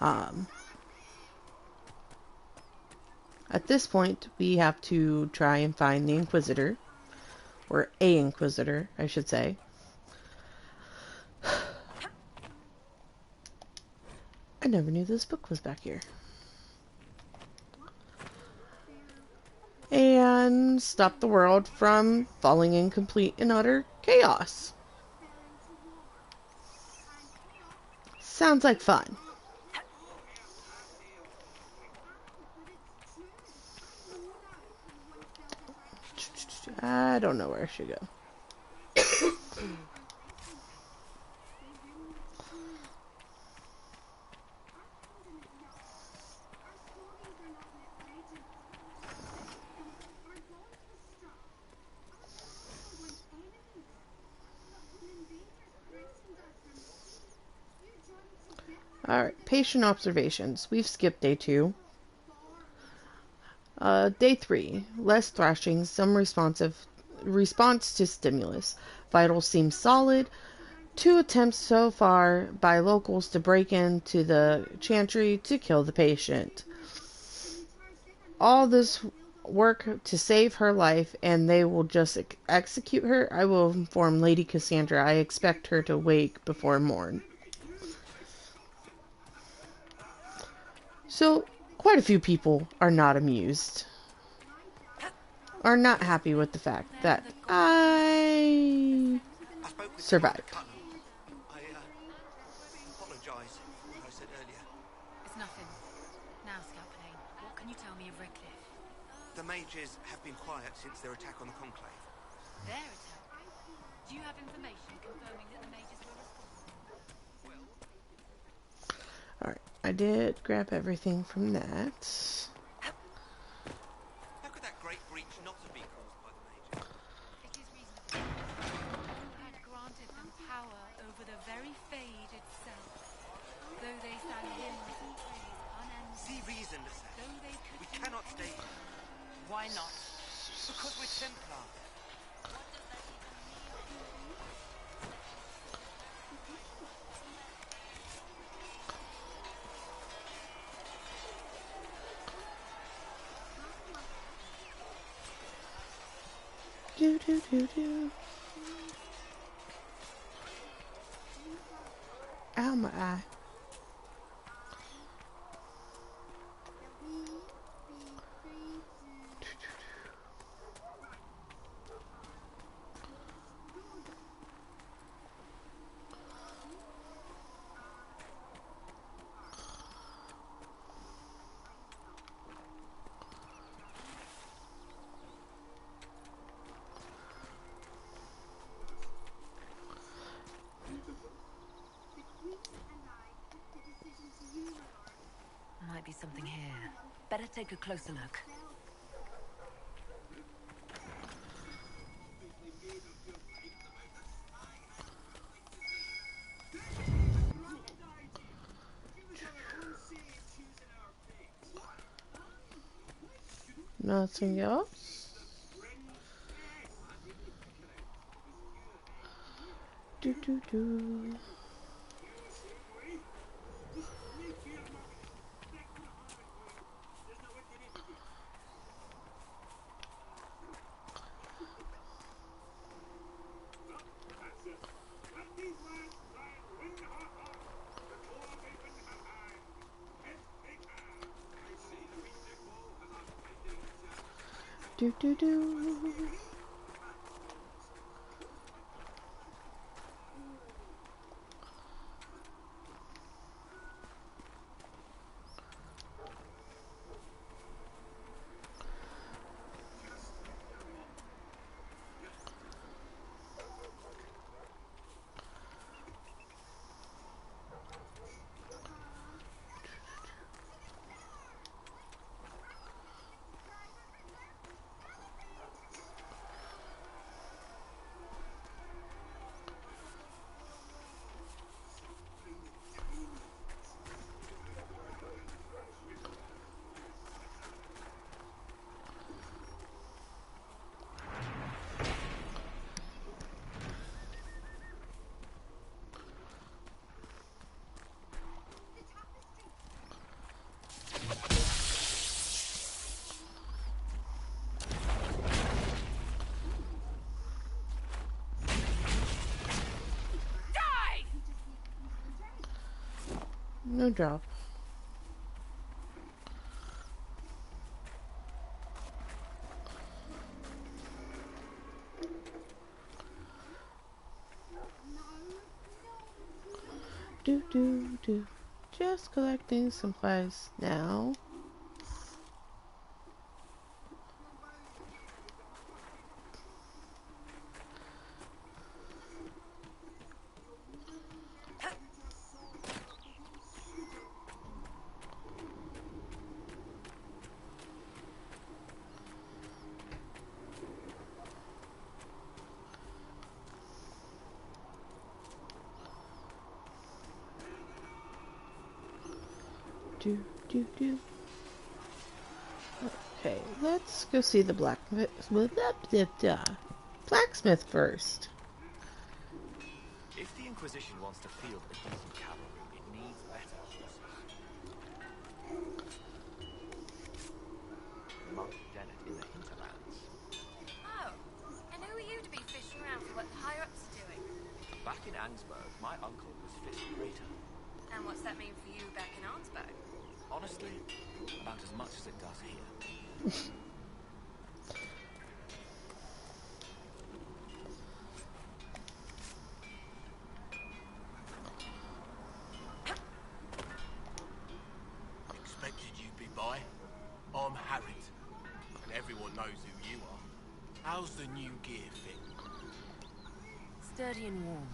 At this point, we have to try and find the Inquisitor, or a Inquisitor, I should say. I never knew this book was back here. And stop the world from falling in complete and utter chaos. Sounds like fun. I don't know where I should go. Alright, patient observations. We've skipped day 2. Day 3. Less thrashing, some response to stimulus. Vitals seem solid. 2 attempts so far by locals to break into the chantry to kill the patient. All this work to save her life, and they will just execute her. I will inform Lady Cassandra. I expect her to wake before morn. So, quite a few people are not amused. Are not happy with the fact that I survived. I apologize for what I said earlier. It's nothing. Now, Scalpelane, what can you tell me of Redcliffe? The mages have been quiet since their attack on the Conclave. Their attack? Do you have information confirming that the mages were responsible? Alright, I did grab everything from that. How could that great breach not have been caused by the mages? It is reasonable. Who had granted them power over the very Fade itself? Though they sang hymns and praise unending. See reason, Lisette. Though they We cannot stay here. Why not? Because we're Templar. Do do do do. Ow, my eye. Might be something here. Better take a closer look. Nothing else? Do do do. Do do do. No drop. Do. Just collecting supplies now. Do. Okay, let's go see the blacksmith first. If the Inquisition wants to field a decent cavalry, it needs better horses. Monk Dennett in the hinterlands. Oh, and who are you to be fishing around for what the higher-ups are doing? Back in Angsburg, my uncle was fifth praetor. And what's that mean for you back in Arnsberg? Honestly, about as much as it does here. Expected you'd be by. I'm Harriet, and everyone knows who you are. How's the new gear fit? Sturdy and warm.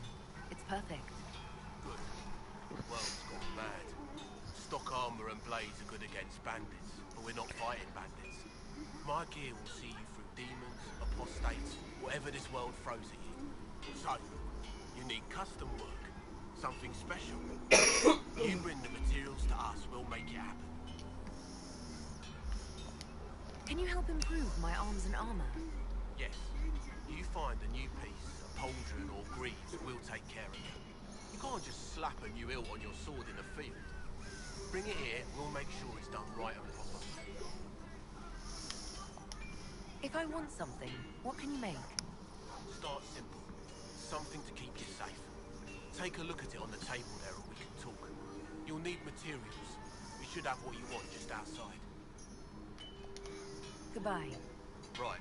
It's perfect. Good. The world's gone mad. Stock armor and blades are good against bandits, but we're not fighting bandits. My gear will see you through demons, apostates, whatever this world throws at you. So, you need custom work, something special. You bring the materials to us, we'll make it happen. Can you help improve my arms and armor? Yes. You find a new piece, a pauldron or greaves, we'll take care of it. You can't just slap a new hilt on your sword in the field. Bring it here, we'll make sure it's done right and proper. If I want something, what can you make? Start simple. Something to keep you safe. Take a look at it on the table there and we can talk. You'll need materials. We should have what you want just outside. Goodbye. Right.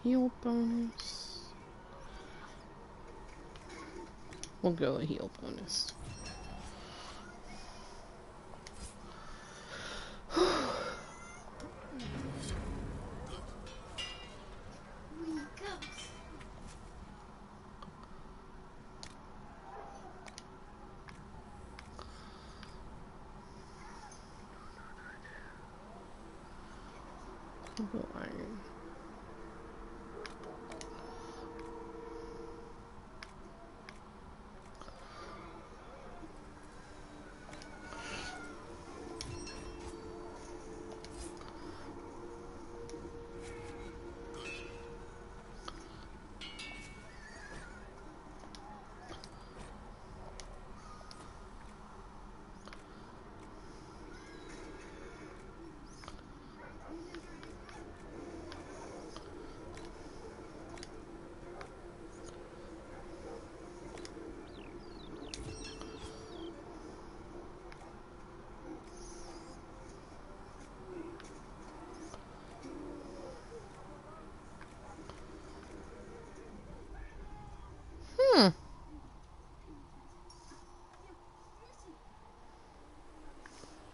Heal bonus. We'll go a heal bonus. Iron.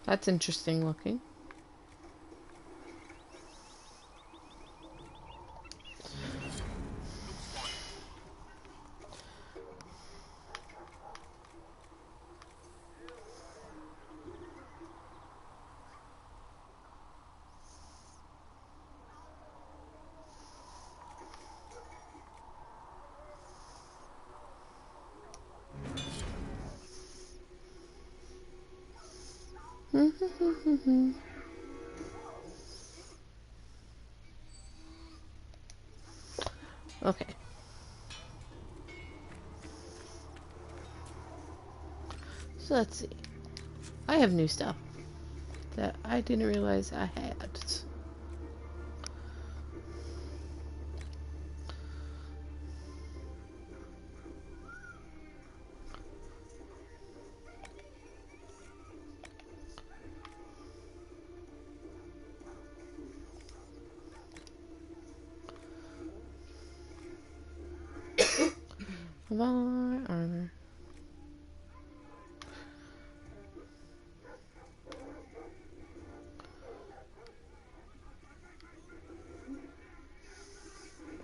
That's interesting looking. Okay. So let's see. I have new stuff that I didn't realize I had. Von armor.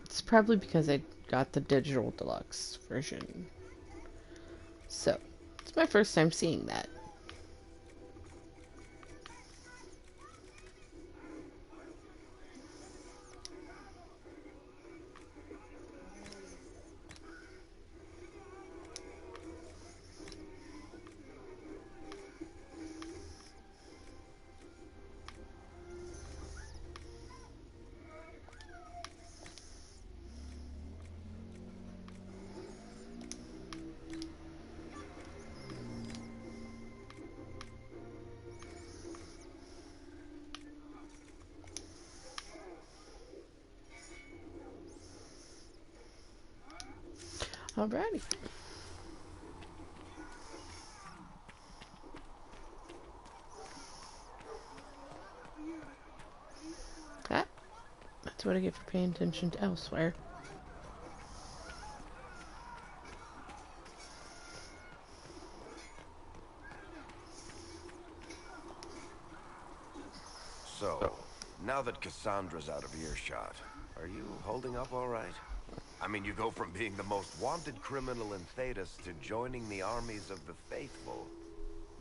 It's probably because I got the digital deluxe version. So, it's my first time seeing that. Alrighty. That's what I get for paying attention to elsewhere. So, now that Cassandra's out of earshot, are you holding up all right? I mean, you go from being the most wanted criminal in Thedas to joining the armies of the faithful.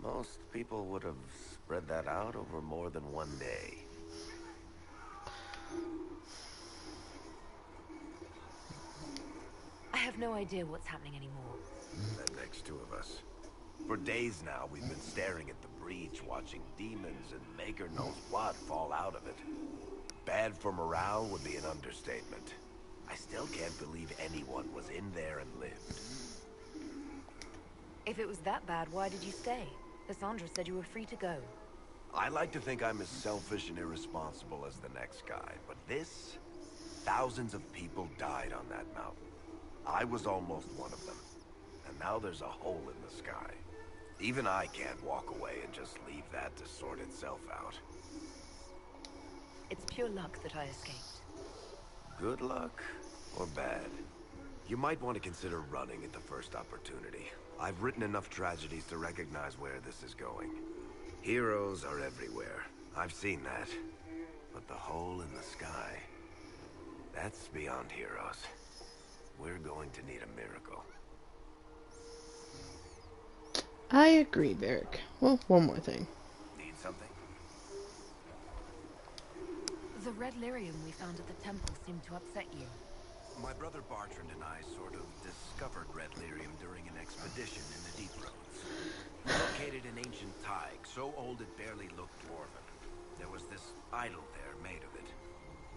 Most people would have spread that out over more than one day. I have no idea what's happening anymore. That makes two of us. For days now, we've been staring at the breach, watching demons and maker knows what fall out of it. Bad for morale would be an understatement. I still can't believe anyone was in there and lived. If it was that bad, why did you stay? Cassandra said you were free to go. I like to think I'm as selfish and irresponsible as the next guy, but this... Thousands of people died on that mountain. I was almost one of them. And now there's a hole in the sky. Even I can't walk away and just leave that to sort itself out. It's pure luck that I escaped. Good luck or bad? You might want to consider running at the first opportunity. I've written enough tragedies to recognize where this is going. Heroes are everywhere. I've seen that. But the hole in the sky... that's beyond heroes. We're going to need a miracle. I agree, Varric. Well, one more thing. Need something? The red lyrium we found at the temple seemed to upset you. My brother Bartrand and I sort of discovered red lyrium during an expedition in the Deep Roads. We located an ancient thaig, so old it barely looked dwarven. There was this idol there made of it.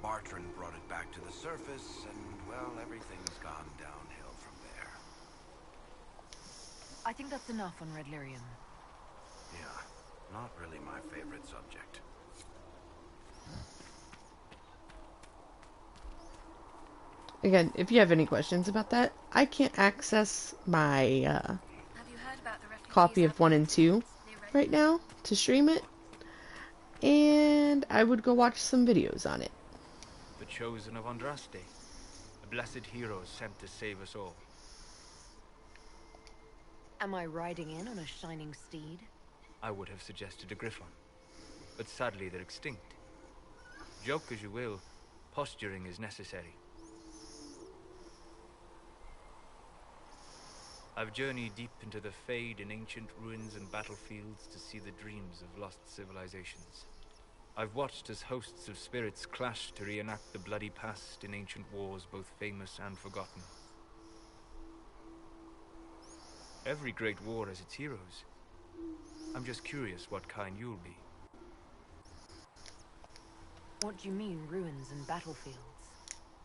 Bartrand brought it back to the surface, and, well, everything's gone downhill from there. I think that's enough on red lyrium. Yeah, not really my favorite subject. Again, if you have any questions about that, I can't access my copy of 1 and 2 right now to stream it. And I would go watch some videos on it. The chosen of Andraste, a blessed hero sent to save us all. Am I riding in on a shining steed? I would have suggested a griffon, but sadly they're extinct. Joke as you will, posturing is necessary. I've journeyed deep into the Fade in ancient ruins and battlefields to see the dreams of lost civilizations. I've watched as hosts of spirits clash to reenact the bloody past in ancient wars both famous and forgotten. Every great war has its heroes. I'm just curious what kind you'll be. What do you mean, ruins and battlefields?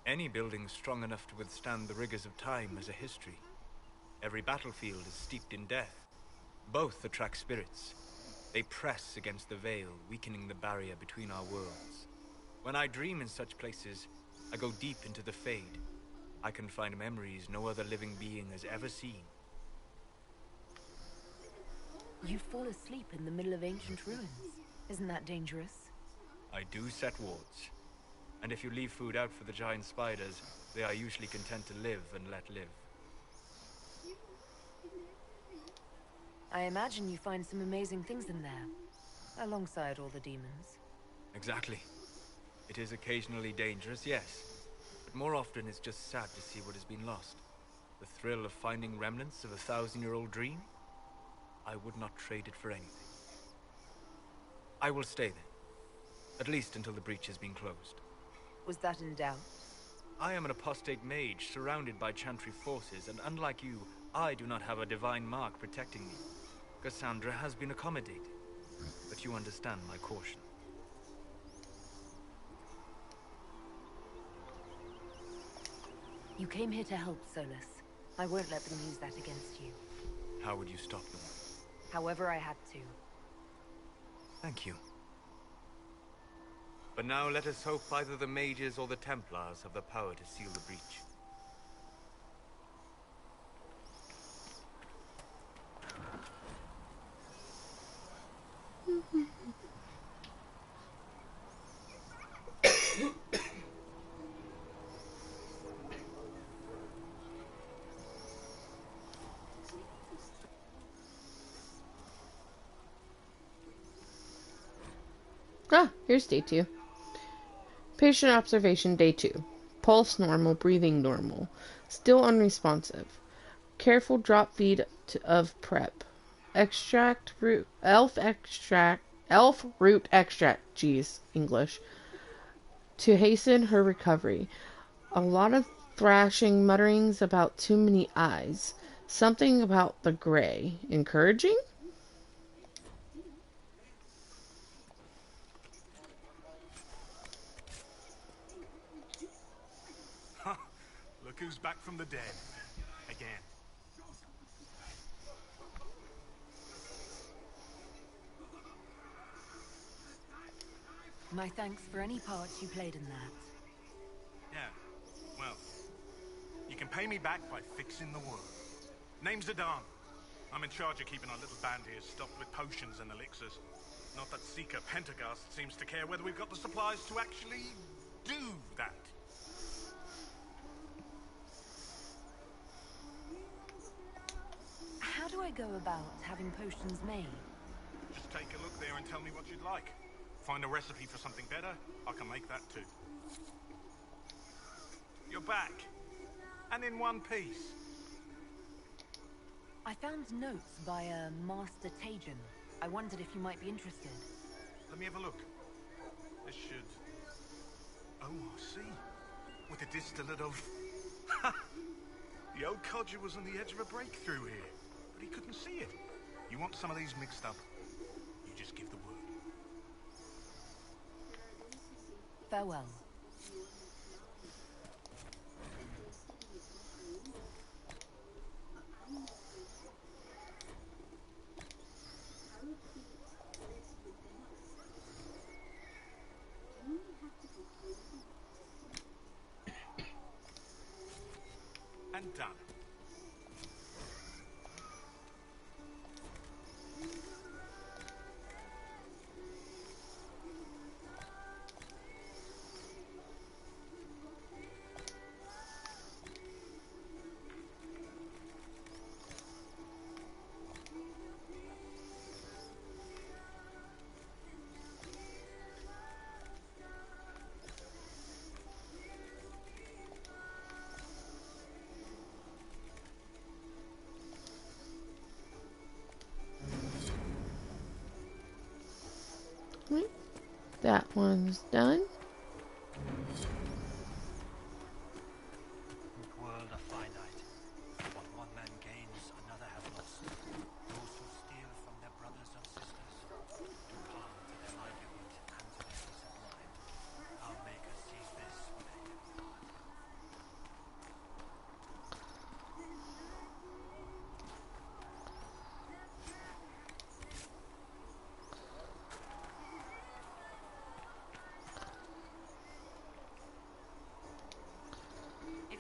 Any building strong enough to withstand the rigors of time has a history. Every battlefield is steeped in death. Both attract spirits. They press against the veil, weakening the barrier between our worlds. When I dream in such places, I go deep into the Fade. I can find memories no other living being has ever seen. You fall asleep in the middle of ancient ruins. Isn't that dangerous? I do set wards. And if you leave food out for the giant spiders, they are usually content to live and let live. I imagine you find some amazing things in there, alongside all the demons. Exactly. It is occasionally dangerous, yes. But more often it's just sad to see what has been lost. The thrill of finding remnants of a 1,000-year-old dream? I would not trade it for anything. I will stay there. At least until the breach has been closed. Was that in doubt? I am an apostate mage surrounded by Chantry forces, and unlike you, I do not have a divine mark protecting me. Cassandra has been accommodated, but you understand my caution. You came here to help, Solus. I won't let them use that against you. How would you stop them? However I had to. Thank you. But now let us hope either the mages or the Templars have the power to seal the breach. Ah, here's day 2. Patient observation day 2. Pulse normal, breathing normal. Still unresponsive. Careful drop feed of prep. Elf root extract, geez, English, to hasten her recovery. A lot of thrashing, mutterings about too many eyes. Something about the gray. Encouraging? Look who's back from the dead. Again. My thanks for any part you played in that. Yeah, well, you can pay me back by fixing the world. Name's Adam. I'm in charge of keeping our little band here stocked with potions and elixirs. Not that Seeker Pentagast seems to care whether we've got the supplies to actually do that. How do I go about having potions made? Just take a look there and tell me what you'd like. Find a recipe for something better, I can make that too. You're back. And in one piece. I found notes by a Master Tajan. I wondered if you might be interested. Let me have a look. This should... Oh, I see. With a distillate of... The old codger was on the edge of a breakthrough here, but he couldn't see it. You want some of these mixed up, you just give the word. Farewell. And done. That one's done. World are finite. What one man gains, another has lost. Those who steal from their brothers and sisters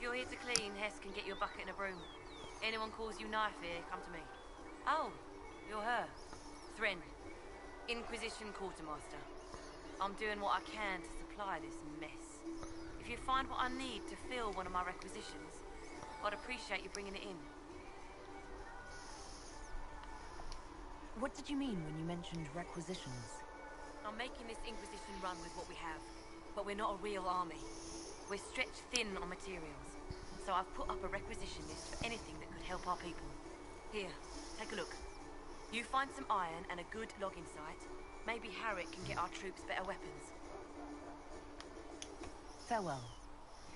you're here to clean, Hess can get you a bucket and a broom. Anyone calls you knife here, come to me. Oh, you're her. Thren, Inquisition Quartermaster. I'm doing what I can to supply this mess. If you find what I need to fill one of my requisitions, I'd appreciate you bringing it in. What did you mean when you mentioned requisitions? I'm making this Inquisition run with what we have, but we're not a real army. We're stretched thin on materials, so I've put up a requisition list for anything that could help our people. Here, take a look. You find some iron and a good logging site. Maybe Harriet can get our troops better weapons. Farewell.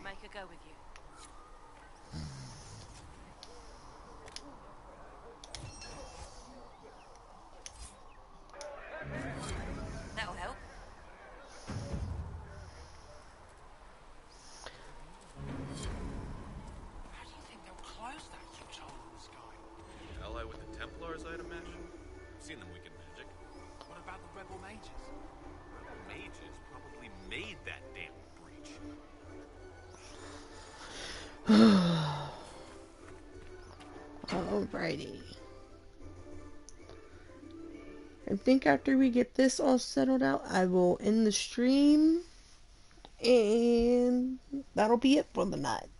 Make her go with you. That'll help. How do you think they'll close that huge hole in the sky? Ally with the Templars, I'd imagine. Seen them weaken magic. What about the rebel mages? Rebel mages probably made that damn breach. Alrighty. I think after we get this all settled out, I will end the stream. And that'll be it for the night.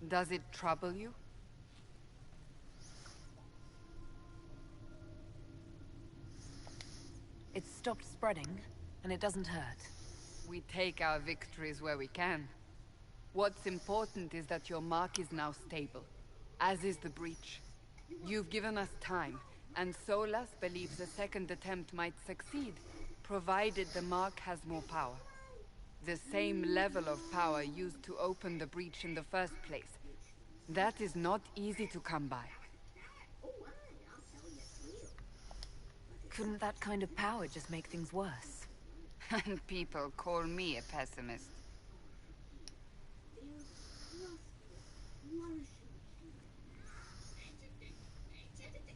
Does it trouble you? It's stopped spreading, and it doesn't hurt. We take our victories where we can. What's important is that your mark is now stable, as is the breach. You've given us time, and Solas believes a second attempt might succeed, provided the mark has more power. The same level of power used to open the breach in the first place. That is not easy to come by. Couldn't that kind of power just make things worse? And people call me a pessimist.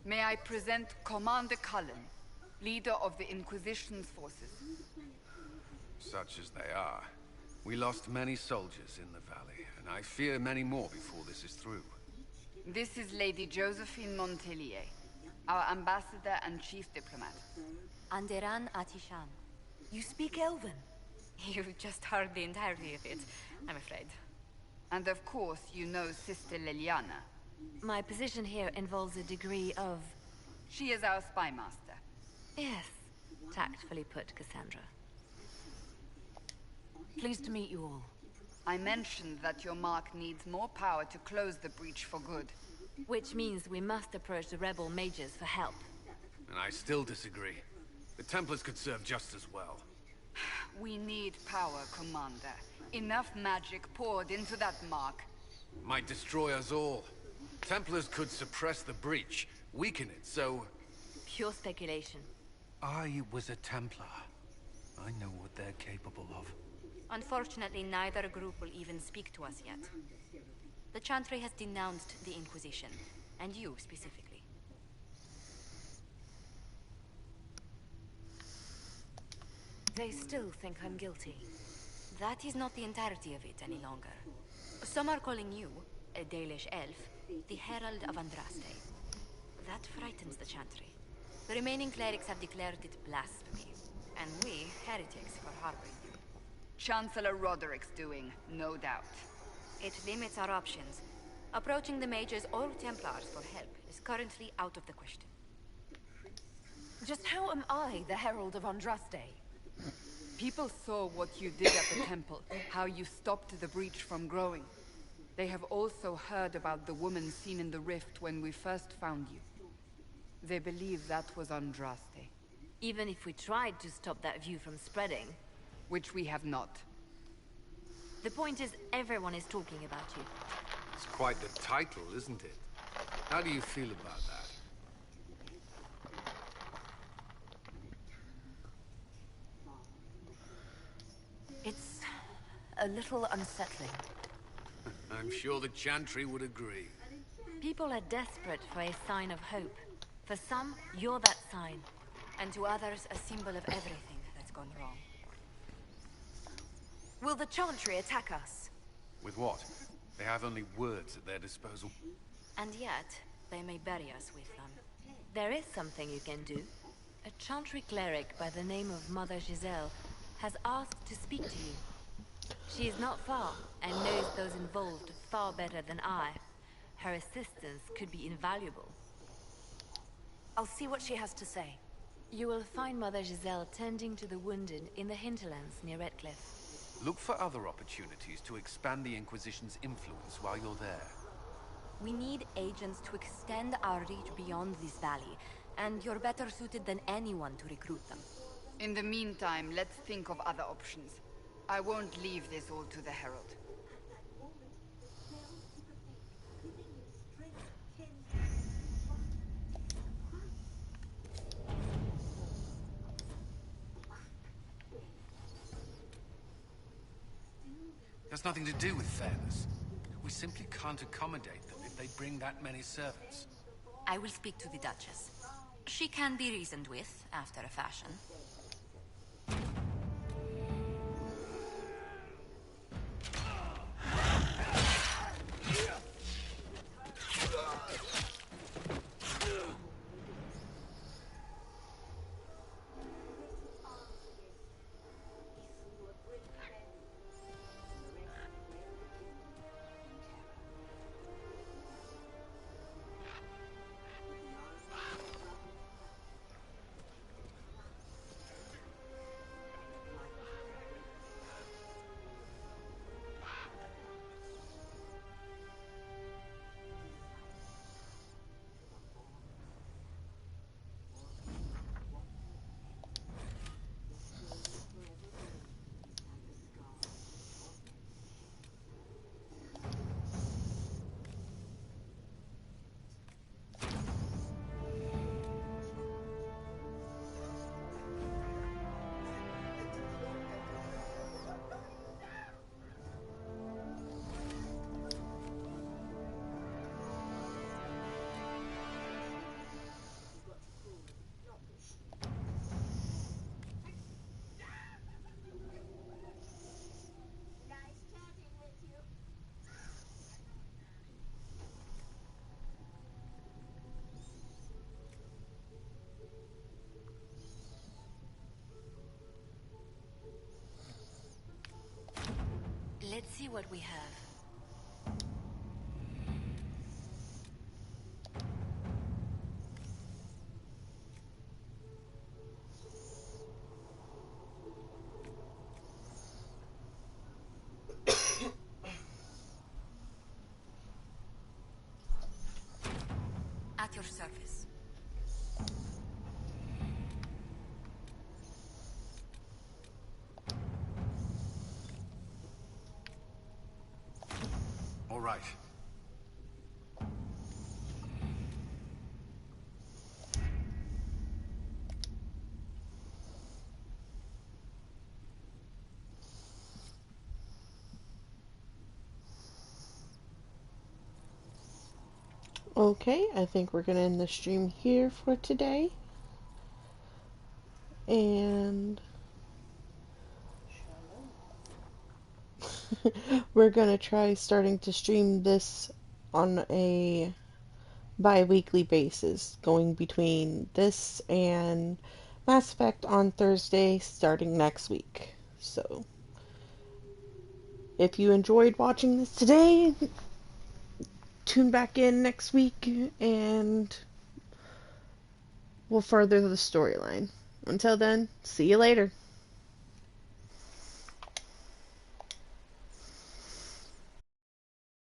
May I present Commander Cullen, leader of the Inquisition's forces. Such as they are. We lost many soldiers in the valley, and I fear many more before this is through. This is Lady Josephine Montelier, our ambassador and chief diplomat. Anderan Atishan. You speak Elven? You've just heard the entirety of it, I'm afraid. And of course, you know Sister Liliana. My position here involves a degree of... She is our spy master. Yes, tactfully put, Cassandra. Pleased to meet you all. I mentioned that your mark needs more power to close the breach for good. Which means we must approach the rebel mages for help. And I still disagree. The Templars could serve just as well. We need power, Commander. Enough magic poured into that mark. Might destroy us all. Templars could suppress the breach, weaken it, so... Pure speculation. I was a Templar. I know what they're capable of. Unfortunately, neither group will even speak to us yet. The Chantry has denounced the Inquisition, and you specifically. They still think I'm guilty. That is not the entirety of it any longer. Some are calling you, a Dalish elf, the Herald of Andraste. That frightens the Chantry. The remaining clerics have declared it blasphemy, and we, heretics, for harboring you. Chancellor Roderick's doing, no doubt. It limits our options. Approaching the mages or Templars for help is currently out of the question. Just how am I the Herald of Andraste? People saw what you did at the temple, how you stopped the breach from growing. They have also heard about the woman seen in the rift when we first found you. They believe that was Andraste. Even if we tried to stop that view from spreading... Which we have not. The point is, everyone is talking about you. It's quite the title, isn't it? How do you feel about that? It's a little unsettling. I'm sure the Chantry would agree. People are desperate for a sign of hope. For some, you're that sign. And to others, a symbol of everything that's gone wrong. Will the Chantry attack us? With what? They have only words at their disposal. And yet, they may bury us with them. There is something you can do. A Chantry cleric by the name of Mother Giselle has asked to speak to you. She is not far, and knows those involved far better than I. Her assistance could be invaluable. I'll see what she has to say. You will find Mother Giselle tending to the wounded in the hinterlands near Redcliffe. Look for other opportunities to expand the Inquisition's influence while you're there. We need agents to extend our reach beyond this valley, and you're better suited than anyone to recruit them. In the meantime, let's think of other options. I won't leave this all to the Herald. Has nothing to do with fairness. We simply can't accommodate them if they bring that many servants. I will speak to the Duchess. She can be reasoned with, after a fashion. Let's see what we have. At your service. All right. Okay, I think we're going to end the stream here for today. And we're going to try starting to stream this on a bi-weekly basis, going between this and Mass Effect on Thursday starting next week. So, if you enjoyed watching this today, tune back in next week and we'll further the storyline. Until then, see you later.